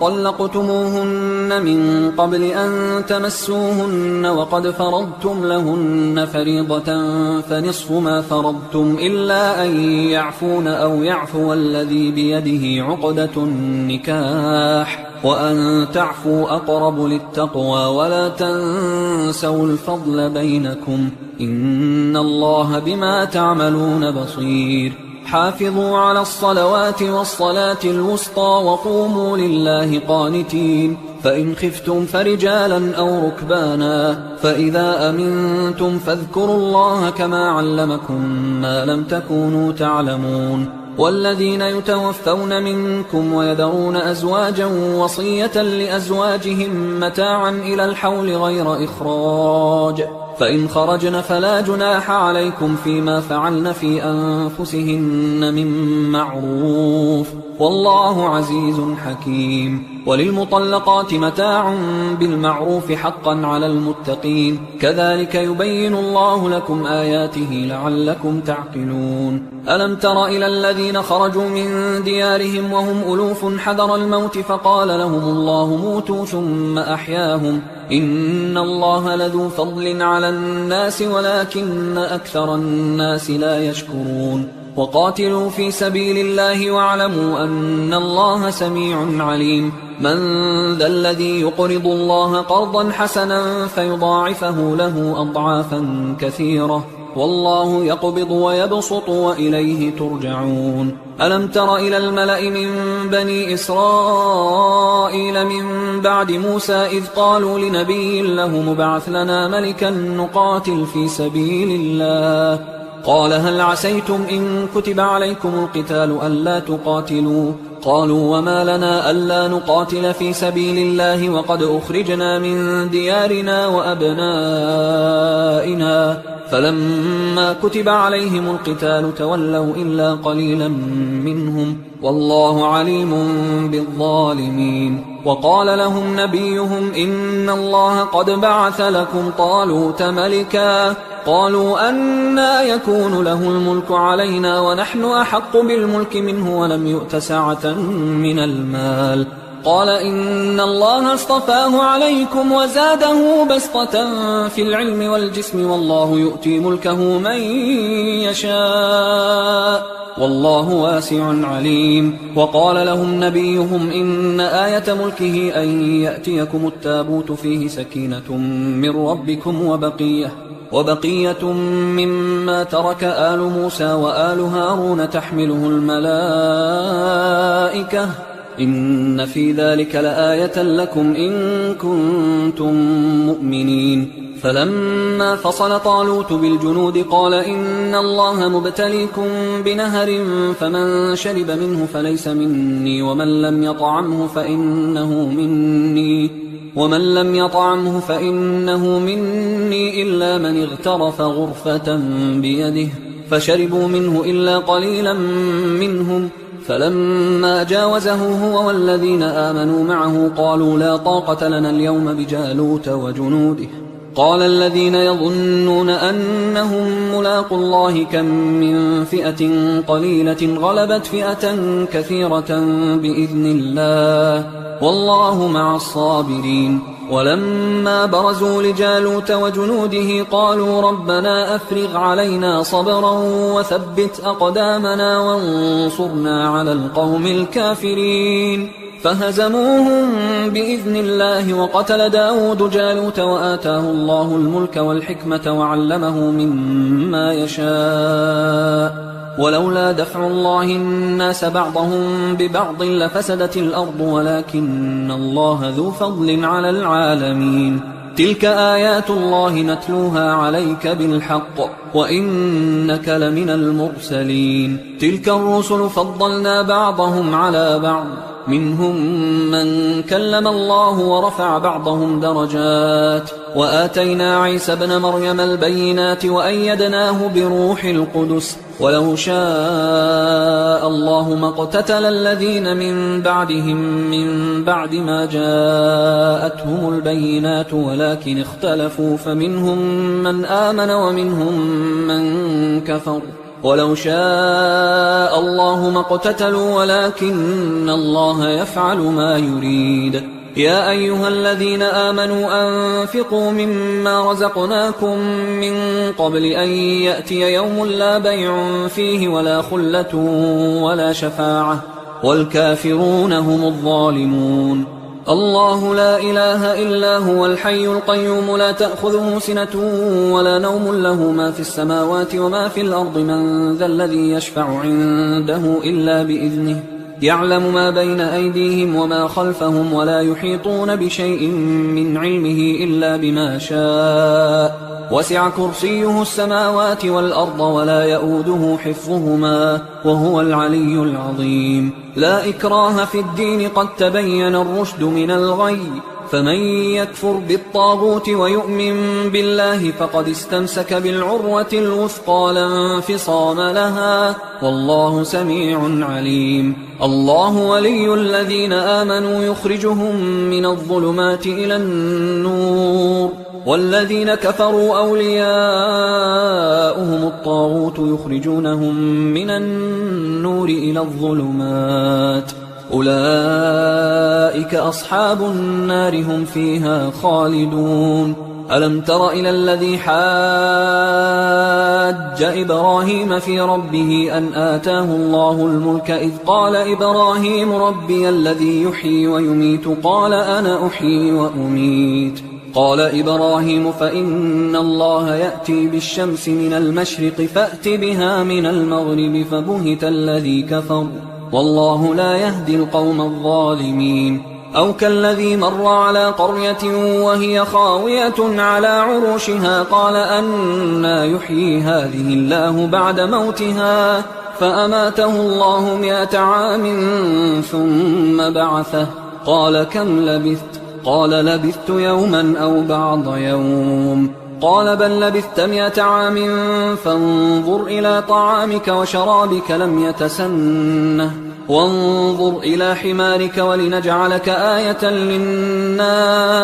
طلقتموهن من قبل أن تمسوهن وقد فرضتم لهن فريضة فنصف ما فرضتم إلا أن يعفون أو يعفو الذي بيده عقدة النكاح وأن تعفوا أقرب للتقوى ولا تنسوا الفضل بينكم إن الله بما تعملون بصير حافظوا على الصلوات والصلاة الوسطى وقوموا لله قانتين فإن خفتم فرجالا أو ركبانا فإذا أمنتم فاذكروا الله كما علمكم ما لم تكونوا تعلمون والذين يتوفون منكم ويذرون أزواجا وصية لأزواجهم متاعا إلى الحول غير إخراج فإن خرجن فلا جناح عليكم فيما فعلن في أنفسهن من معروف والله عزيز حكيم وللمطلقات متاع بالمعروف حقا على المتقين كذلك يبين الله لكم آياته لعلكم تعقلون ألم تر إلى الذين خرجوا من ديارهم وهم ألوف حذر الموت فقال لهم الله موتوا ثم أحياهم إن الله لذو فضل على الناس ولكن أكثر الناس لا يشكرون وقاتلوا في سبيل الله واعلموا أن الله سميع عليم من ذا الذي يقرض الله قرضا حسنا فيضاعفه له أضعافا كثيرة والله يقبض ويبسط وإليه ترجعون ألم تر إلى الملأ من بني إسرائيل من بعد موسى إذ قالوا لنبي له مبعث لنا ملكا نقاتل في سبيل الله قال هل عسيتم إن كتب عليكم القتال ألا تقاتلوا قالوا وما لنا ألا نقاتل في سبيل الله وقد أخرجنا من ديارنا وأبنائنا فلما كتب عليهم القتال تولوا إلا قليلا منهم والله عليم بالظالمين وقال لهم نبيهم إن الله قد بعث لكم طالوت ملكا قالوا أنى يكون له الملك علينا ونحن أحق بالملك منه ولم يؤت سعة من المال قال إن الله اصطفاه عليكم وزاده بسطة في العلم والجسم والله يؤتي ملكه من يشاء والله واسع عليم وقال لهم نبيهم إن آية ملكه أن يأتيكم التابوت فيه سكينة من ربكم وبقية مما ترك آل موسى وآل هارون تحمله الملائكة إن في ذلك لآية لكم إن كنتم مؤمنين فلما فصل طالوت بالجنود قال إن الله مبتليكم بنهر فمن شرب منه فليس مني ومن لم يطعمه فإنه مني إلا من اغترف غرفة بيده فشربوا منه إلا قليلا منهم فلما جاوزه هو والذين آمنوا معه قالوا لا طاقة لنا اليوم بجالوت وجنوده قال الذين يظنون أنهم ملاقوا الله كم من فئة قليلة غلبت فئة كثيرة بإذن الله والله مع الصابرين ولما برزوا لجالوت وجنوده قالوا ربنا أفرغ علينا صبرا وثبت أقدامنا وانصرنا على القوم الكافرين فهزموهم بإذن الله وقتل داود جالوت وآتاه الله الملك والحكمة وعلمه مما يشاء ولولا دفع الله الناس بعضهم ببعض لفسدت الأرض ولكن الله ذو فضل على العالمين تلك آيات الله نتلوها عليك بالحق وإنك لمن المرسلين تلك الرسل فضلنا بعضهم على بعض منهم من كلم الله ورفع بعضهم درجات وآتينا عيسى ابن مريم البينات وأيدناه بروح القدس ولو شاء الله ما اقتتل الذين من بعدهم من بعد ما جاءتهم البينات ولكن اختلفوا فمنهم من آمن ومنهم من كفر ولو شاء الله ما اقتتلوا ولكن الله يفعل ما يريد يا أيها الذين آمنوا أنفقوا مما رزقناكم من قبل أن يأتي يوم لا بيع فيه ولا خلة ولا شفاعة والكافرون هم الظالمون الله لا إله إلا هو الحي القيوم لا تأخذه سنة ولا نوم له ما في السماوات وما في الأرض من ذا الذي يشفع عنده إلا بإذنه يعلم ما بين أيديهم وما خلفهم ولا يحيطون بشيء من علمه إلا بما شاء وسع كرسيه السماوات والأرض ولا يؤوده حفظهما وهو العلي العظيم لا إكراه في الدين قد تبين الرشد من الغي فمن يكفر بالطاغوت ويؤمن بالله فقد استمسك بالعروة الوثقى لا انفصام لها والله سميع عليم الله ولي الذين آمنوا يخرجهم من الظلمات إلى النور والذين كفروا أولياؤهم الطاغوت يخرجونهم من النور إلى الظلمات أولئك أصحاب النار هم فيها خالدون ألم تر إلى الذي حاج إبراهيم في ربه أن آتاه الله الملك إذ قال إبراهيم ربي الذي يحيي ويميت قال أنا أحيي وأميت قال إبراهيم فإن الله يأتي بالشمس من المشرق فأت بها من المغرب فبهت الذي كفر والله لا يهدي القوم الظالمين أو كالذي مر على قرية وهي خاوية على عروشها قال أنى يحيي هذه الله بعد موتها فأماته الله 100 عام ثم بعثه قال كم لبثت قال لبثت يوما أو بعض يوم قال بل لبثت 100 عام فانظر إلى طعامك وشرابك لم يتسنه وانظر إلى حمارك ولنجعلك آية للناس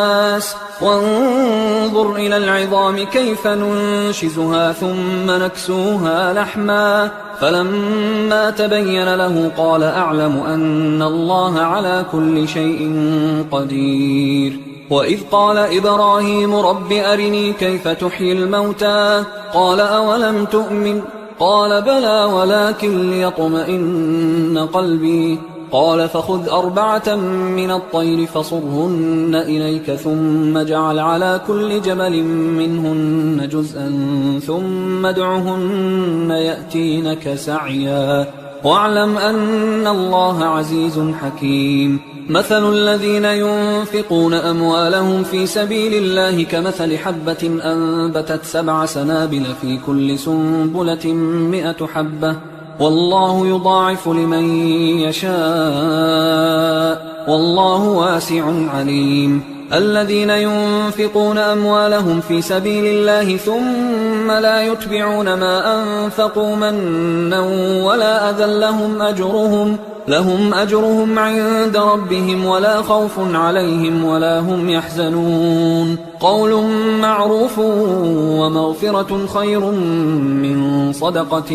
وانظر إلى العظام كيف ننشزها ثم نكسوها لحما فلما تبين له قال أعلم أن الله على كل شيء قدير وإذ قال إبراهيم رب أرني كيف تحيي الموتى قال أولم تؤمن قال بلى ولكن ليطمئن قلبي قال فخذ 4 من الطير فصرهن إليك ثم اجعل على كل جبل منهن جزءا ثم ادعهن يأتينك سعيا واعلم أن الله عزيز حكيم مثل الذين ينفقون أموالهم في سبيل الله كمثل حبة أنبتت 7 سنابل في كل سنبلة 100 حبة والله يضاعف لمن يشاء والله واسع عليم الذين ينفقون أموالهم في سبيل الله ثم لا يتبعون ما أنفقوا منا ولا أذى لهم أجرهم عند ربهم ولا خوف عليهم ولا هم يحزنون قول معروف ومغفرة خير من صدقة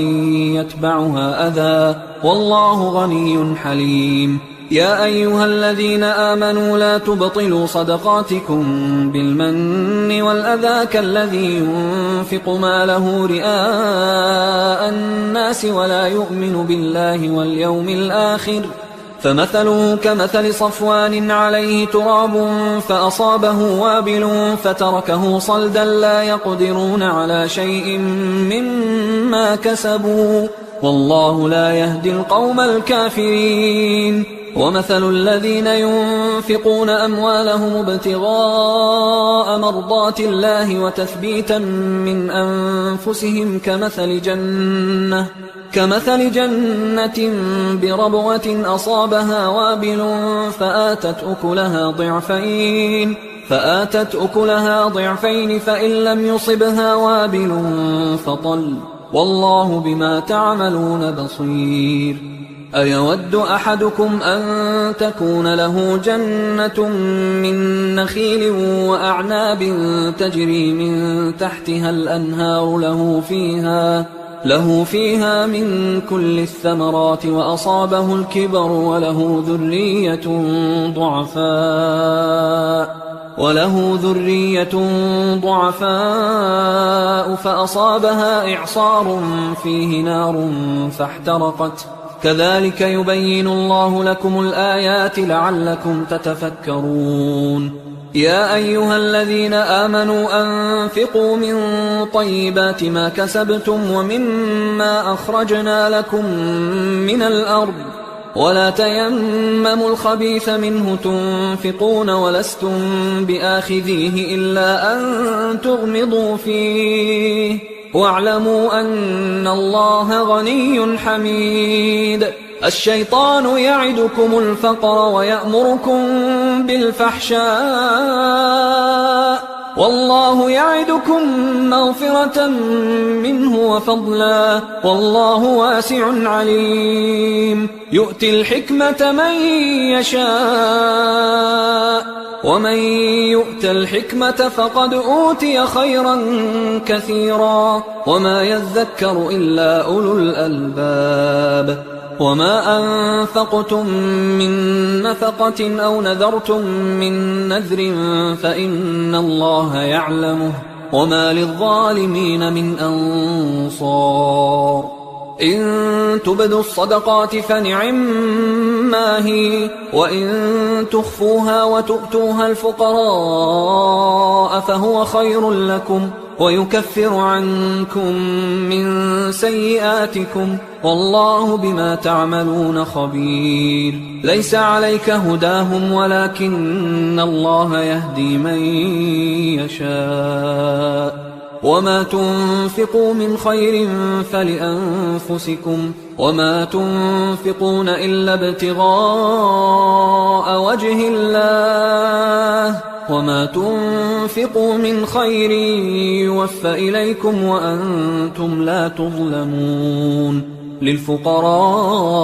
يتبعها أذى والله غني حليم يا أيها الذين آمنوا لا تبطلوا صدقاتكم بالمن والأذى كالذي ينفق ماله رئاء الناس ولا يؤمن بالله واليوم الآخر فمثله كمثل صفوان عليه تراب فأصابه وابل فتركه صلدا لا يقدرون على شيء مما كسبوا والله لا يهدي القوم الكافرين ومثل الذين ينفقون أموالهم ابتغاء مرضات الله وتثبيتا من أنفسهم كمثل جنة بربوة أصابها وابل فآتت أكلها ضعفين فإن لم يصبها وابل فطل والله بما تعملون بصير أيود أحدكم أن تكون له جنة من نخيل وأعناب تجري من تحتها الأنهار له فيها من كل الثمرات وأصابه الكبر وله ذرية ضعفاء فأصابها إعصار فيه نار فاحترقت كذلك يبين الله لكم الآيات لعلكم تتفكرون يا أيها الذين آمنوا أنفقوا من طيبات ما كسبتم ومما أخرجنا لكم من الأرض ولا تيمموا الخبيث منه تنفقون ولستم بآخذيه إلا أن تغمضوا فيه واعلموا أن الله غني حميد الشيطان يعدكم الفقر ويأمركم بالفحشاء والله يعدكم مغفرة منه وفضلا والله واسع عليم يؤتي الحكمة من يشاء ومن يؤت الحكمة فقد أوتي خيرا كثيرا وما يذكر إلا أولو الألباب وما أنفقتم من نفقة أو نذرتم من نذر فإن الله يعلمه وما للظالمين من أنصار إن تبدوا الصدقات فنعما هي وإن تخفوها وتؤتوها الفقراء فهو خير لكم ويكفر عنكم من سيئاتكم والله بما تعملون خبير ليس عليك هداهم ولكن الله يهدي من يشاء وما تنفقوا من خير فلأنفسكم وما تنفقون إلا ابتغاء وجه الله وما تنفقوا من خير يوفى إليكم وأنتم لا تظلمون للفقراء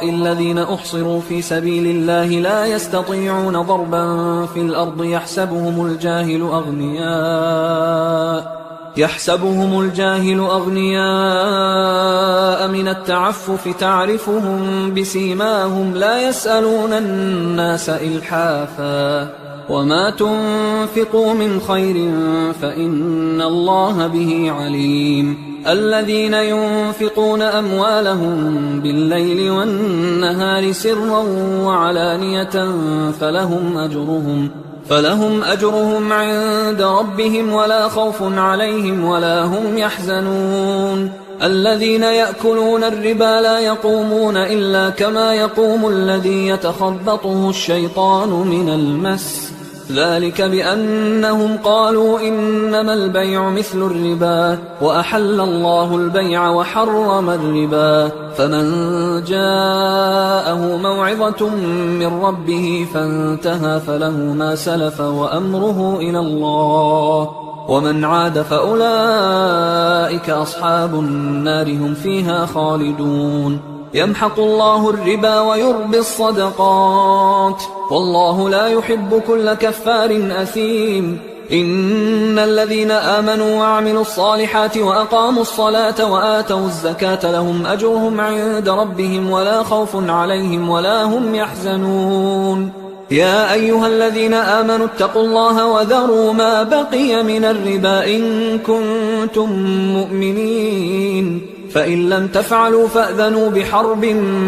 الذين أحصروا في سبيل الله لا يستطيعون ضربا في الأرض يحسبهم الجاهل أغنياء من التعفف تعرفهم بسيماهم لا يسألون الناس إلحافا وما تنفقوا من خير فإن الله به عليم الذين ينفقون أموالهم بالليل والنهار سرا وعلانية فلهم أجرهم عند ربهم ولا خوف عليهم ولا هم يحزنون الذين يأكلون الربا لا يقومون إلا كما يقوم الذي يتخبطه الشيطان من المس ذلك بأنهم قالوا إنما البيع مثل الربا وأحل الله البيع وحرم الربا فمن جاءه موعظة من ربه فانتهى فله ما سلف وأمره إلى الله ومن عاد فأولئك أصحاب النار هم فيها خالدون يمحق الله الربا ويربي الصدقات والله لا يحب كل كفار أثيم إن الذين آمنوا وعملوا الصالحات وأقاموا الصلاة وآتوا الزكاة لهم أجرهم عند ربهم ولا خوف عليهم ولا هم يحزنون يا أيها الذين آمنوا اتقوا الله وذروا ما بقي من الربا إن كنتم مؤمنين فإن لم تفعلوا فأذنوا بحرب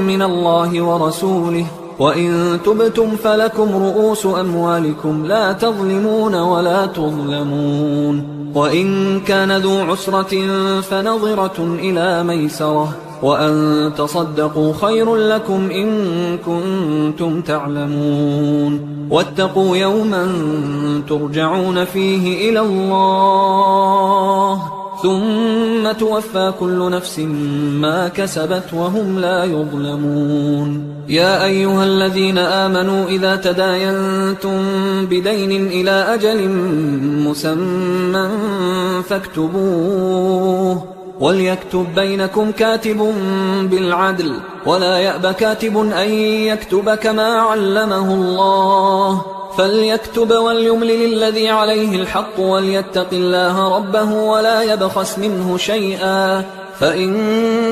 من الله ورسوله وإن تبتم فلكم رؤوس أموالكم لا تظلمون ولا تظلمون وإن كان ذو عسرة فنظرة إلى ميسرة وأن تصدقوا خير لكم إن كنتم تعلمون واتقوا يوما ترجعون فيه إلى الله ثم توفى كل نفس ما كسبت وهم لا يظلمون يا أيها الذين آمنوا إذا تداينتم بدين إلى أجل مسمى فاكتبوه وليكتب بينكم كاتب بالعدل ولا يأب كاتب أن يكتب كما علمه الله فليكتب وليملل الذي عليه الحق وليتق الله ربه ولا يبخس منه شيئا فإن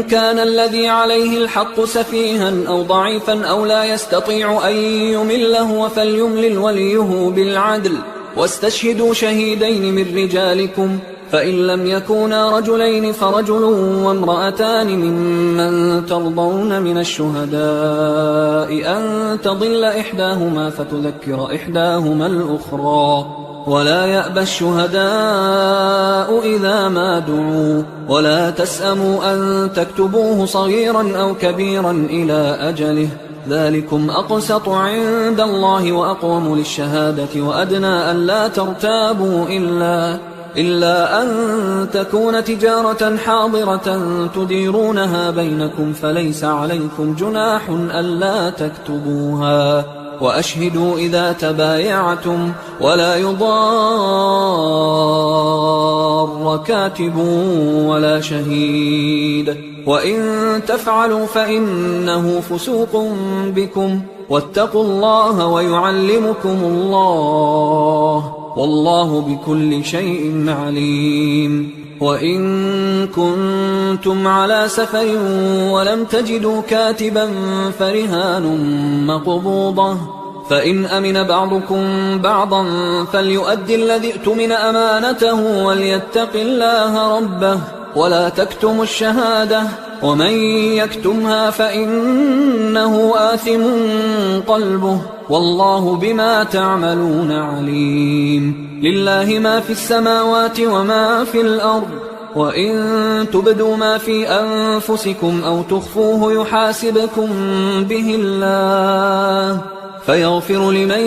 كان الذي عليه الحق سفيها أو ضعيفا أو لا يستطيع أن يمله فليملل وليه بالعدل واستشهدوا شهيدين من رجالكم فإن لم يكونا رجلين فرجل وامرأتان ممن ترضون من الشهداء أن تضل إحداهما فتذكر إحداهما الأخرى ولا يأبى الشهداء إذا ما دعوا ولا تسأموا أن تكتبوه صغيرا أو كبيرا إلى أجله ذلكم أقسط عند الله وأقوم للشهادة وأدنى أن لا ترتابوا إلا أن تكون تجارة حاضرة تديرونها بينكم فليس عليكم جناح ألا تكتبوها وأشهدوا إذا تبايعتم ولا يضار كاتب ولا شهيد وإن تفعلوا فإنه فسوق بكم واتقوا الله ويعلمكم الله والله بكل شيء عليم وإن كنتم على سفر ولم تجدوا كاتبا فرهان مقبوضة، فإن أمن بعضكم بعضا فليؤدي الذي اؤتمن أمانته وليتق الله ربه ولا تكتموا الشهادة، ومن يكتمها فإنه آثم قلبه والله بما تعملون عليم. لله ما في السماوات وما في الأرض، وإن تبدوا ما في أنفسكم أو تخفوه يحاسبكم به الله فيغفر لمن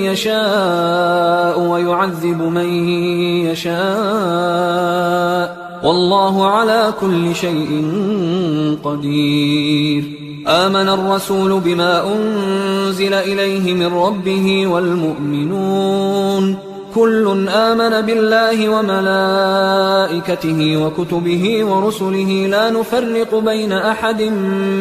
يشاء ويعذب من يشاء والله على كل شيء قدير. آمن الرسول بما أنزل إليه من ربه والمؤمنون كل آمن بالله وملائكته وكتبه ورسله لا نفرق بين أحد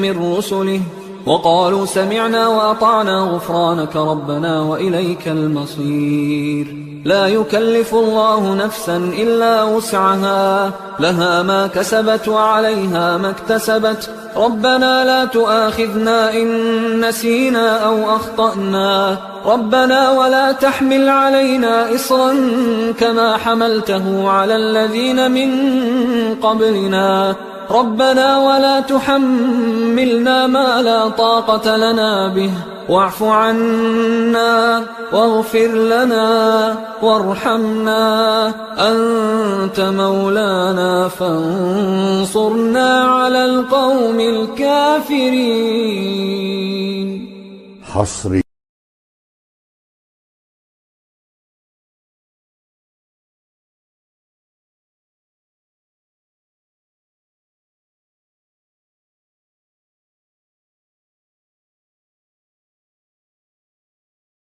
من رسله وقالوا سمعنا وأطعنا غفرانك ربنا وإليك المصير. لا يكلف الله نفسا إلا وسعها لها ما كسبت وعليها ما اكتسبت ربنا لا تؤاخذنا إن نسينا أو أخطأنا ربنا ولا تحمل علينا إصرا كما حملته على الذين من قبلنا ربنا ولا تحملنا ما لا طاقة لنا به واعف عنا واغفر لنا وارحمنا أنت مولانا فانصرنا على القوم الكافرين. حصري